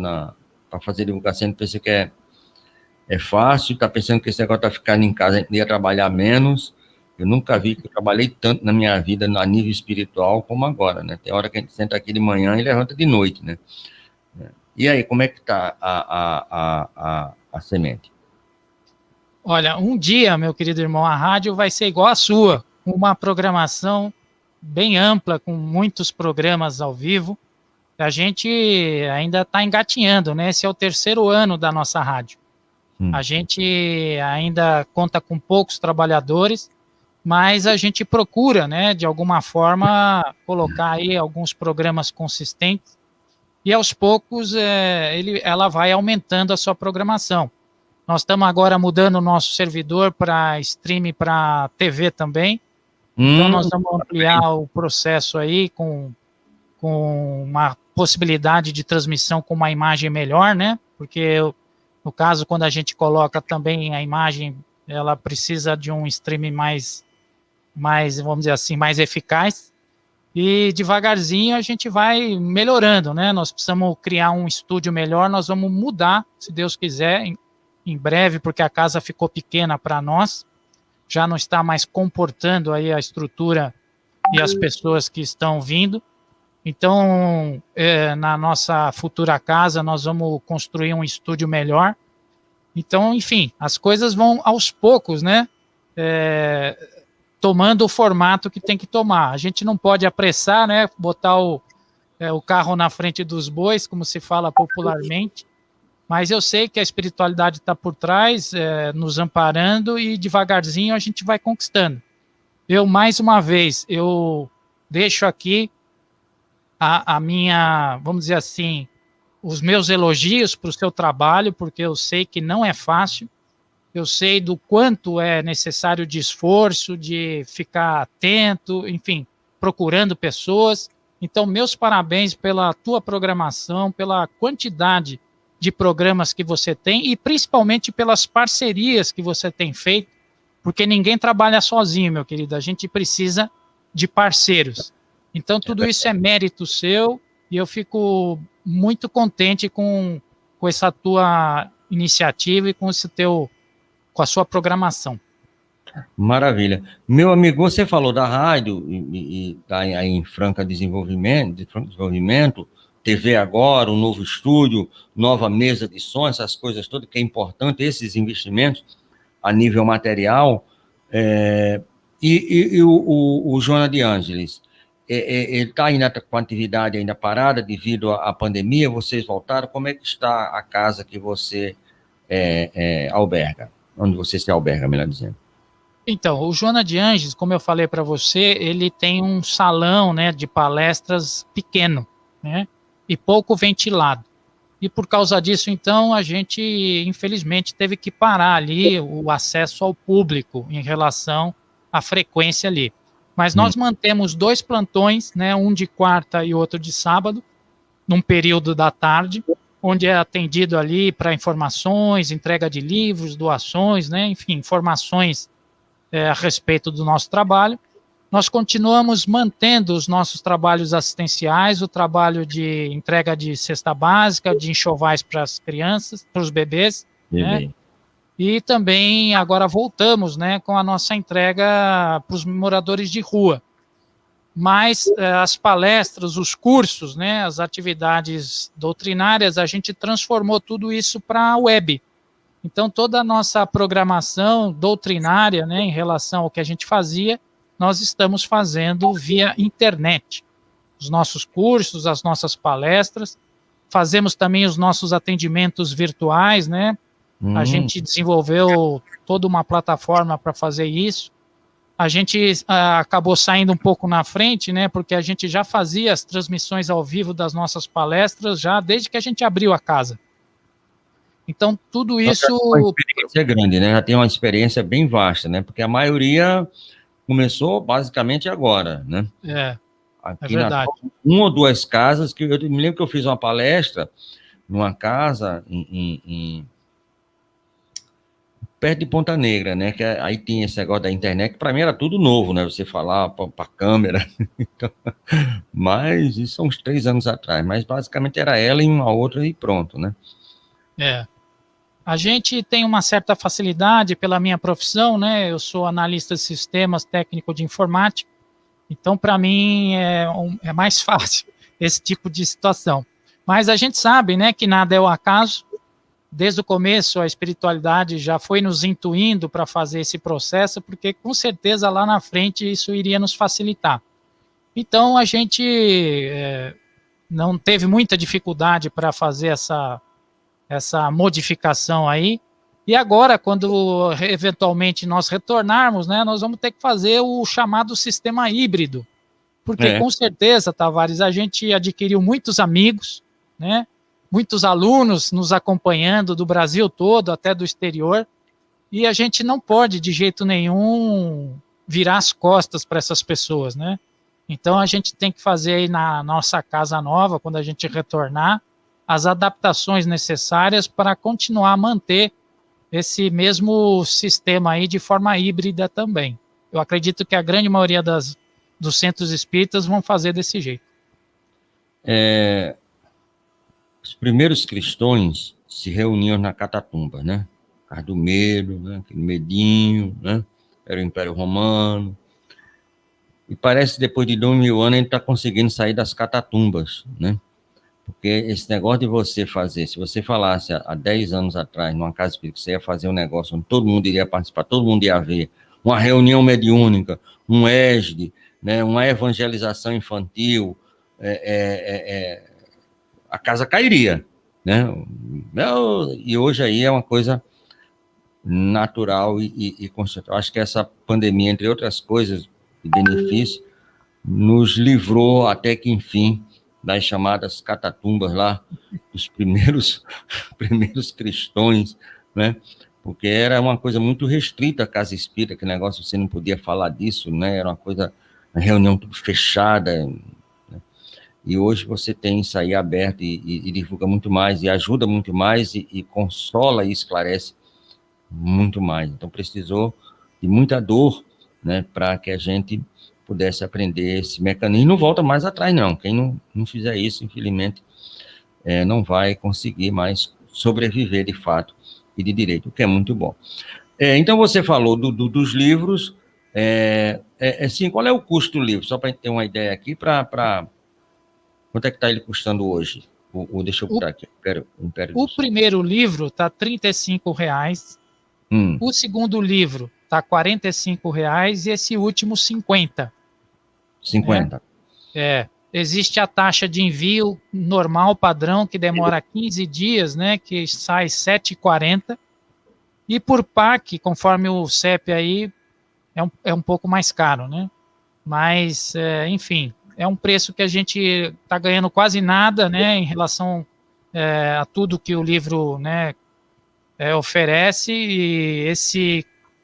para fazer divulgação. A gente pensa que é fácil, está pensando que esse negócio está ficando em casa, a gente ia trabalhar menos. Eu nunca vi que eu trabalhei tanto na minha vida, a nível espiritual, como agora, né? Tem hora que a gente senta aqui de manhã e levanta de noite, né? E aí, como é que está a semente? Olha, um dia, meu querido irmão, a rádio vai ser igual a sua, uma programação bem ampla, com muitos programas ao vivo. A gente ainda está engatinhando, né? Esse é o 3º ano da nossa rádio. A gente ainda conta com poucos trabalhadores, mas a gente procura, né, de alguma forma, colocar aí alguns programas consistentes e aos poucos ela vai aumentando a sua programação. Nós estamos agora mudando o nosso servidor para stream para TV também. Então nós vamos ampliar o processo aí com uma possibilidade de transmissão com uma imagem melhor, né? Porque no caso, quando a gente coloca também a imagem, ela precisa de um stream mais, vamos dizer assim, mais eficaz. E devagarzinho a gente vai melhorando, né? Nós precisamos criar um estúdio melhor, nós vamos mudar, se Deus quiser, em breve, porque a casa ficou pequena para nós, já não está mais comportando aí a estrutura e as pessoas que estão vindo. Então, na nossa futura casa, nós vamos construir um estúdio melhor. Então, enfim, as coisas vão aos poucos, né? Tomando o formato que tem que tomar. A gente não pode apressar, né? Botar o carro na frente dos bois, como se fala popularmente. Mas eu sei que a espiritualidade está por trás, nos amparando, e devagarzinho a gente vai conquistando. mais uma vez, eu deixo aqui a minha, vamos dizer assim, os meus elogios para o seu trabalho, porque eu sei que não é fácil, eu sei do quanto é necessário de esforço, de ficar atento, enfim, procurando pessoas. Então, meus parabéns pela tua programação, pela quantidade de programas que você tem e principalmente pelas parcerias que você tem feito, porque ninguém trabalha sozinho, meu querido, a gente precisa de parceiros. Então, tudo isso é mérito seu e eu fico muito contente com essa tua iniciativa e com a sua programação. Maravilha. Meu amigo, você falou da rádio e está aí em franca desenvolvimento, TV agora, um novo estúdio, nova mesa de som, essas coisas todas, que é importante, esses investimentos a nível material. E o Joana de Ângeles, ele está ainda com a atividade ainda parada devido à pandemia, vocês voltaram, como é que está a casa que você alberga? Onde você se alberga, melhor dizendo. Então, o Joana de Ângeles, como eu falei para você, ele tem um salão, né, de palestras pequeno, né, e pouco ventilado. E por causa disso, então, a gente, infelizmente, teve que parar ali o acesso ao público em relação à frequência ali. Mas nós mantemos 2 plantões, né, um de quarta e outro de sábado, num período da tarde, onde é atendido ali para informações, entrega de livros, doações, né, enfim, informações a respeito do nosso trabalho. Nós continuamos mantendo os nossos trabalhos assistenciais, o trabalho de entrega de cesta básica, de enxovais para as crianças, para os bebês, né? E também agora voltamos, né, com a nossa entrega para os moradores de rua. Mas as palestras, os cursos, né, as atividades doutrinárias, a gente transformou tudo isso para a web. Então, toda a nossa programação doutrinária, né, em relação ao que a gente fazia, nós estamos fazendo via internet. Os nossos cursos, as nossas palestras, fazemos também os nossos atendimentos virtuais, né? A gente desenvolveu toda uma plataforma para fazer isso. A gente acabou saindo um pouco na frente, né, porque a gente já fazia as transmissões ao vivo das nossas palestras já desde que a gente abriu a casa. Então, tudo isso... Uma experiência grande, né? Já tem uma experiência bem vasta, né? Porque a maioria começou basicamente agora, né? Aqui é verdade. Uma ou duas casas, que eu me lembro que eu fiz uma palestra numa casa perto de Ponta Negra, né? Que aí tinha esse negócio da internet, que para mim era tudo novo, né? Você falar para a câmera. Então, mas isso são uns 3 anos atrás. Mas basicamente era ela e uma outra e pronto, né? A gente tem uma certa facilidade pela minha profissão, né? Eu sou analista de sistemas, técnico de informática, então para mim é mais fácil esse tipo de situação. Mas a gente sabe, né, que nada é o acaso. Desde o começo a espiritualidade já foi nos intuindo para fazer esse processo, porque com certeza lá na frente isso iria nos facilitar. Então a gente não teve muita dificuldade para fazer essa modificação aí, e agora, quando eventualmente nós retornarmos, né, nós vamos ter que fazer o chamado sistema híbrido, porque com certeza, Tavares, a gente adquiriu muitos amigos, né, muitos alunos nos acompanhando do Brasil todo, até do exterior, e a gente não pode de jeito nenhum virar as costas para essas pessoas, né, então a gente tem que fazer aí na nossa casa nova, quando a gente retornar, as adaptações necessárias para continuar a manter esse mesmo sistema aí de forma híbrida também. Eu acredito que a grande maioria dos centros espíritas vão fazer desse jeito. Os primeiros cristãos se reuniam na Catatumba, né? Por causa do medo, né? Aquele medinho, né? Era o Império Romano. E parece que depois de 2000 anos a gente está conseguindo sair das catatumbas, né? Porque esse negócio de você fazer, se você falasse há 10 anos atrás, numa casa espírita, você ia fazer um negócio onde todo mundo iria participar, todo mundo ia ver, uma reunião mediúnica, um ESD, né, uma evangelização infantil, a casa cairia, né? E hoje aí é uma coisa natural e constante. Eu acho que essa pandemia, entre outras coisas, de benefício, nos livrou até que, enfim, das chamadas catatumbas lá, dos primeiros cristões, né? Porque era uma coisa muito restrita a casa espírita, que negócio você não podia falar disso, né? Era uma reunião tudo fechada, né? E hoje você tem isso aí aberto e divulga muito mais, e ajuda muito mais, e consola e esclarece muito mais. Então precisou de muita dor, né, para que a gente pudesse aprender esse mecanismo. E não volta mais atrás, não. Quem não fizer isso, infelizmente, não vai conseguir mais sobreviver de fato e de direito, o que é muito bom. Então, você falou dos livros. Assim, qual é o custo do livro? Só para a gente ter uma ideia aqui, quanto é que está ele custando hoje? Deixa eu botar aqui, o primeiro livro está R$ 35,00. O segundo livro está R$ 45,00 e esse último R$ 50. 50. Existe a taxa de envio normal, padrão, que demora 15 dias, né, que sai R$ 7,40. E por PAC, conforme o CEP aí, é um pouco mais caro, né? Mas, enfim, é um preço que a gente está ganhando quase nada, né, em relação a tudo que o livro, né, oferece, e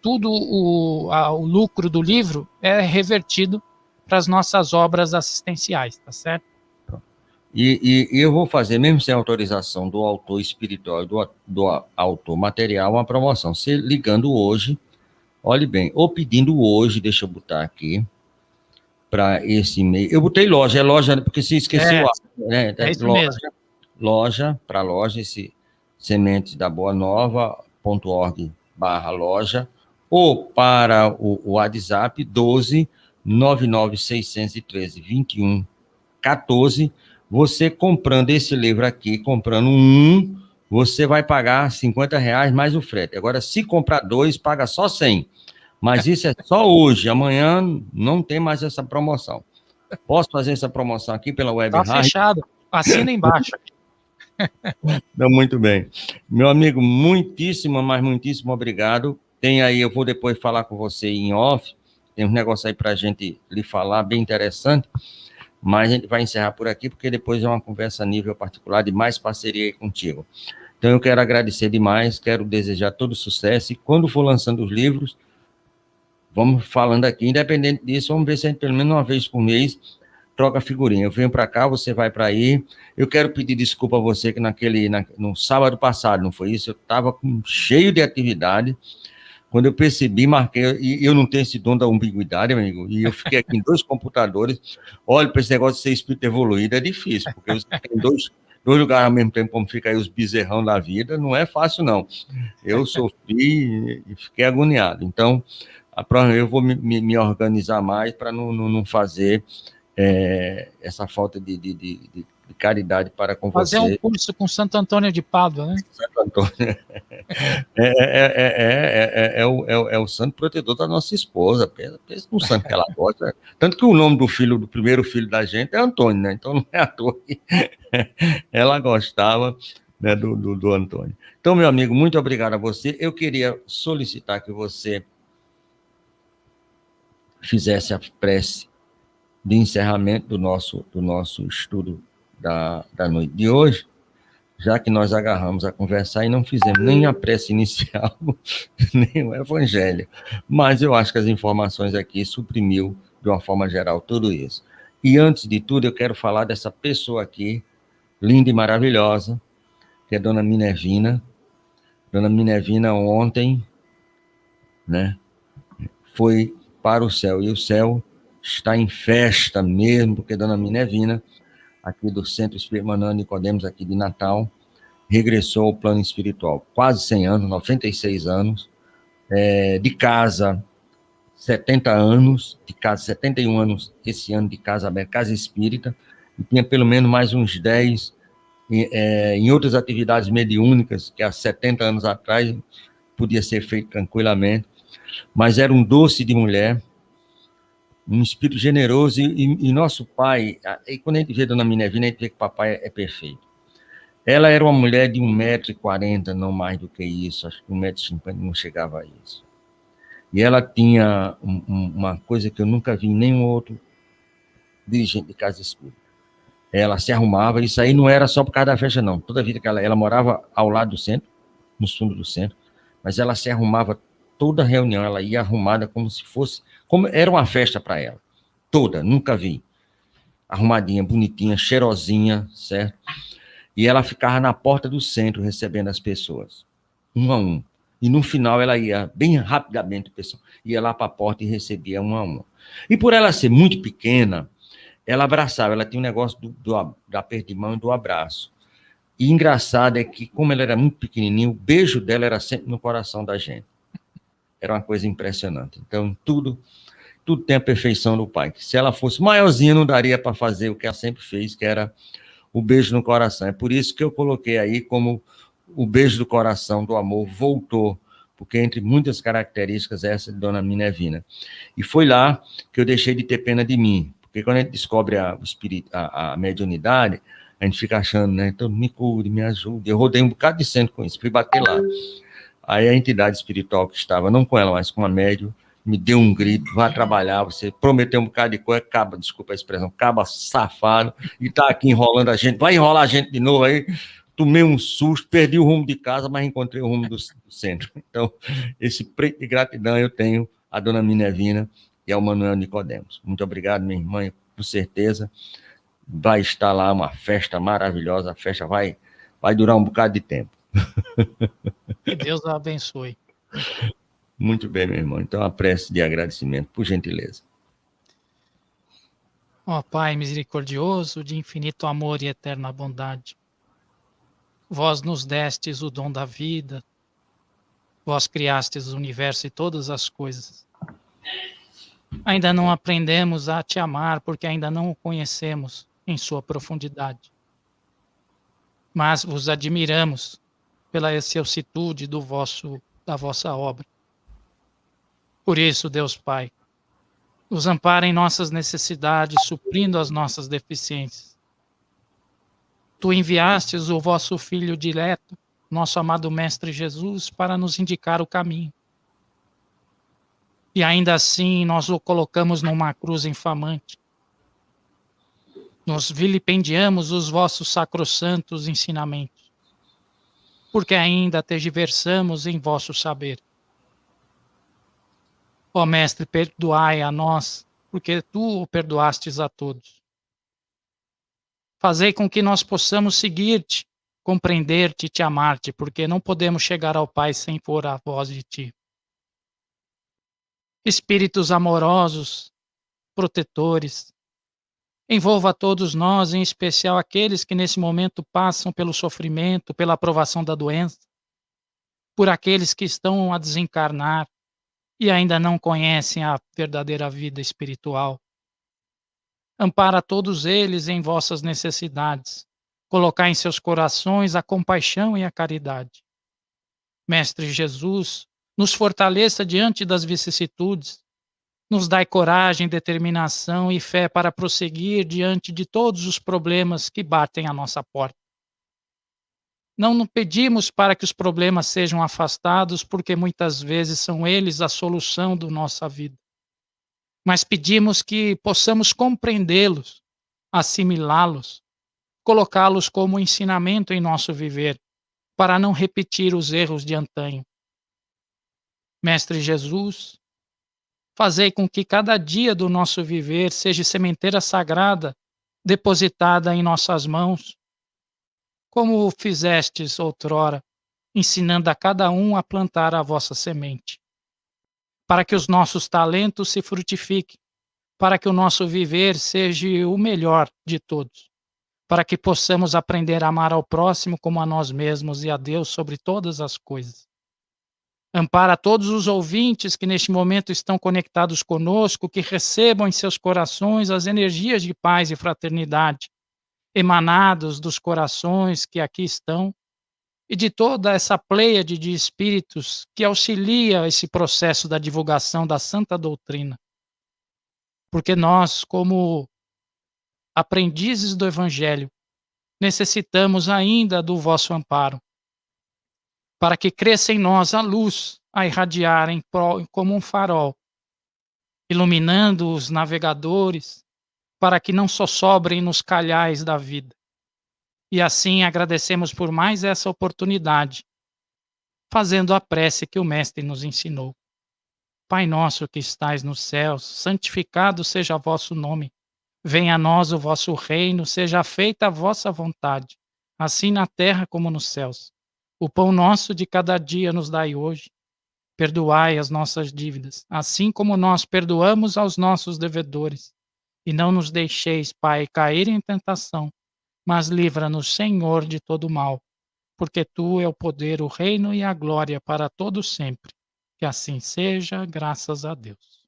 o lucro do livro é revertido para as nossas obras assistenciais, tá certo? E eu vou fazer, mesmo sem autorização do autor espiritual e do autor material, uma promoção. Você ligando hoje, olhe bem, ou pedindo hoje, deixa eu botar aqui, para esse e-mail. Eu botei loja, loja, porque se esqueceu, né? Isso mesmo. Loja, para loja, esse sementes da Boa Nova.org/loja, ou para o WhatsApp 12 99613 2114. Você comprando esse livro aqui, comprando você vai pagar R$50 mais o frete. Agora, se comprar 2, paga só 100. Mas isso é só hoje. Amanhã não tem mais essa promoção. Posso fazer essa promoção aqui pela Web Rádio? Tá fechado. Assina embaixo. Não, muito bem. Meu amigo, muitíssimo obrigado. Tem aí, eu vou depois falar com você em off. Tem um negócio aí para a gente lhe falar, bem interessante. Mas a gente vai encerrar por aqui, porque depois é uma conversa a nível particular de mais parceria aí contigo. Então, eu quero agradecer demais, quero desejar todo sucesso, e quando for lançando os livros, vamos falando aqui, independente disso, vamos ver se a gente, pelo menos uma vez por mês, troca figurinha. Eu venho para cá, você vai para aí. Eu quero pedir desculpa a você que no sábado passado, não foi isso? Eu estava cheio de atividade. Quando eu percebi, marquei, e eu não tenho esse dom da ambiguidade, amigo, e eu fiquei aqui em 2 computadores. Olha, para esse negócio de ser espírito evoluído é difícil, porque você tem dois lugares ao mesmo tempo, como fica aí os bezerrão da vida, não é fácil, não. Eu sofri e fiquei agoniado. Então, eu vou me organizar mais para não fazer essa falta de caridade para com você. Fazer um curso com Santo Antônio de Pádua, né? Santo Antônio. É o santo protetor da nossa esposa. Pensa no santo que ela gosta. Tanto que o nome do primeiro filho da gente é Antônio, né? Então não é à toa que ela gostava, né, do Antônio. Então, meu amigo, muito obrigado a você. Eu queria solicitar que você fizesse a prece de encerramento do nosso estudo da noite de hoje, já que nós agarramos a conversar e não fizemos nem a prece inicial, nem o evangelho. Mas eu acho que as informações aqui suprimiu, de uma forma geral, tudo isso. E antes de tudo, eu quero falar dessa pessoa aqui, linda e maravilhosa, que é Dona Minervina. Dona Minervina ontem, né, foi para o céu, e o céu está em festa mesmo, porque Dona Minervina, aqui do Centro Espírita Manuel Nicodemos, aqui de Natal, regressou ao plano espiritual. Quase 100 anos, 96 anos, de casa, 70 anos, de casa, 71 anos esse ano de casa aberta, casa espírita, e tinha pelo menos mais uns 10 em outras atividades mediúnicas, que há 70 anos atrás podia ser feito tranquilamente, mas era um doce de mulher, um espírito generoso, e nosso pai, e quando a gente vê Dona Minervina, a gente vê que papai é perfeito. Ela era uma mulher de 1,40 m, não mais do que isso, acho que 1,50 m não chegava a isso. E ela tinha uma coisa que eu nunca vi em nenhum outro dirigente de casa espírita. Ela se arrumava, isso aí não era só por causa da festa, não. Toda a vida que ela morava ao lado do centro, no fundo do centro, mas ela se arrumava toda reunião, ela ia arrumada como se fosse, como era uma festa para ela. Toda, nunca vi. Arrumadinha, bonitinha, cheirosinha, certo? E ela ficava na porta do centro recebendo as pessoas, um a um. E no final ela ia bem rapidamente, pessoal, ia lá para a porta e recebia um a um. E por ela ser muito pequena, ela abraçava, ela tinha um negócio do aperto de mão e do abraço. E engraçado é que, como ela era muito pequenininha, o beijo dela era sempre no coração da gente. Era uma coisa impressionante. Então, tudo tem a perfeição do pai. Se ela fosse maiorzinha, não daria para fazer o que ela sempre fez, que era o beijo no coração. É por isso que eu coloquei aí como o beijo do coração, do amor, voltou, porque entre muitas características, essa de Dona Minervina. E foi lá que eu deixei de ter pena de mim, porque quando a gente descobre a mediunidade, a gente fica achando, né, então me cure, me ajude. Eu rodei um bocado de centro com isso, fui bater lá. Aí a entidade espiritual que estava, não com ela, mas com a médium, me deu um grito, vá trabalhar, você prometeu um bocado de coisa, caba, desculpa a expressão, caba safado, e tá aqui enrolando a gente, vai enrolar a gente de novo aí. Tomei um susto, perdi o rumo de casa, mas encontrei o rumo do centro. Então, esse preto de gratidão eu tenho a Dona Minervina e ao Manuel Nicodemos. Muito obrigado, minha irmã, com certeza vai estar lá uma festa maravilhosa, a festa vai durar um bocado de tempo. Que Deus a abençoe. Muito bem, meu irmão. Então, a prece de agradecimento, por gentileza. Ó Pai misericordioso, de infinito amor e eterna bondade, vós nos destes o dom da vida, vós criastes o universo e todas as coisas. Ainda não aprendemos a te amar porque ainda não o conhecemos em sua profundidade. Mas vos admiramos pela excelsitude da vossa obra. Por isso, Deus Pai, nos ampara em nossas necessidades, suprindo as nossas deficiências. Tu enviastes o vosso Filho direto, nosso amado Mestre Jesus, para nos indicar o caminho. E ainda assim nós o colocamos numa cruz infamante. Nós vilipendiamos os vossos sacrossantos ensinamentos, porque ainda tergiversamos em vosso saber. Ó Mestre, perdoai a nós, porque tu o perdoastes a todos. Fazei com que nós possamos seguir-te, compreender-te e te amar-te, porque não podemos chegar ao Pai sem for a voz de ti. Espíritos amorosos, protetores, envolva a todos nós, em especial aqueles que nesse momento passam pelo sofrimento, pela provação da doença, por aqueles que estão a desencarnar e ainda não conhecem a verdadeira vida espiritual. Ampara todos eles em vossas necessidades, colocai em seus corações a compaixão e a caridade. Mestre Jesus, nos fortaleça diante das vicissitudes, nos dai coragem, determinação e fé para prosseguir diante de todos os problemas que batem à nossa porta. Não pedimos para que os problemas sejam afastados, porque muitas vezes são eles a solução da nossa vida. Mas pedimos que possamos compreendê-los, assimilá-los, colocá-los como ensinamento em nosso viver, para não repetir os erros de antanho. Mestre Jesus, fazei com que cada dia do nosso viver seja sementeira sagrada, depositada em nossas mãos, como fizestes outrora, ensinando a cada um a plantar a vossa semente, para que os nossos talentos se frutifiquem, para que o nosso viver seja o melhor de todos, para que possamos aprender a amar ao próximo como a nós mesmos e a Deus sobre todas as coisas. Ampara todos os ouvintes que neste momento estão conectados conosco, que recebam em seus corações as energias de paz e fraternidade, emanados dos corações que aqui estão, e de toda essa pleiade de espíritos que auxilia esse processo da divulgação da santa doutrina. Porque nós, como aprendizes do Evangelho, necessitamos ainda do vosso amparo, para que cresça em nós a luz, a irradiar como um farol, iluminando os navegadores, para que não só sobrem nos calhais da vida. E assim agradecemos por mais essa oportunidade, fazendo a prece que o Mestre nos ensinou. Pai nosso que estais nos céus, santificado seja vosso nome. Venha a nós o vosso reino, seja feita a vossa vontade, assim na terra como nos céus. O pão nosso de cada dia nos dai hoje. Perdoai as nossas dívidas, assim como nós perdoamos aos nossos devedores. E não nos deixeis, Pai, cair em tentação, mas livra-nos, Senhor, de todo mal, porque tu é o poder, o reino e a glória para todos sempre. Que assim seja, graças a Deus.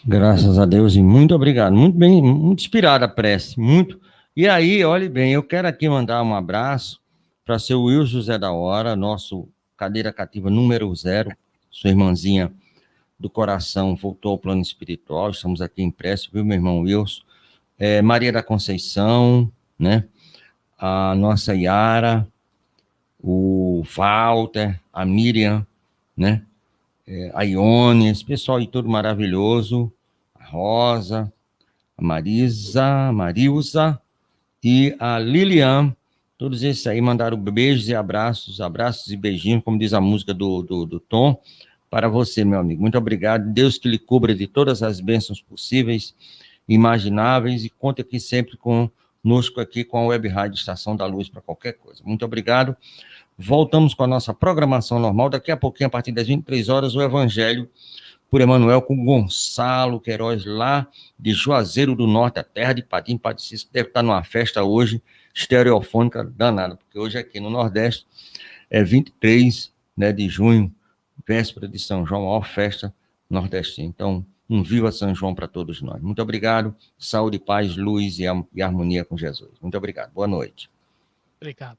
Graças a Deus e muito obrigado. Muito bem, muito inspirada a prece, muito. E aí, olhe bem, eu quero aqui mandar um abraço para seu Wilson José da Hora, nosso cadeira cativa número 0, sua irmãzinha do coração voltou ao plano espiritual, estamos aqui em prece, viu, meu irmão Wilson? Maria da Conceição, né? A nossa Yara, o Walter, a Miriam, né? A Ione, esse pessoal aí todo maravilhoso, a Rosa, a Marilza e a Lilian, todos esses aí mandaram beijos e abraços e beijinhos, como diz a música do Tom, para você, meu amigo. Muito obrigado, Deus que lhe cubra de todas as bênçãos possíveis, imagináveis, e conte aqui sempre conosco aqui com a Web Rádio Estação da Luz para qualquer coisa. Muito obrigado. Voltamos com a nossa programação normal. Daqui a pouquinho, a partir das 23 horas, o Evangelho por Emmanuel com Gonçalo Queiroz, lá de Juazeiro do Norte, a terra de Patim Paticício, que deve estar numa festa hoje, estereofônica danada, porque hoje aqui no Nordeste é 23, né, de junho, véspera de São João, a maior festa nordestina. Então, um viva São João para todos nós. Muito obrigado. Saúde, paz, luz e harmonia com Jesus. Muito obrigado. Boa noite. Obrigado.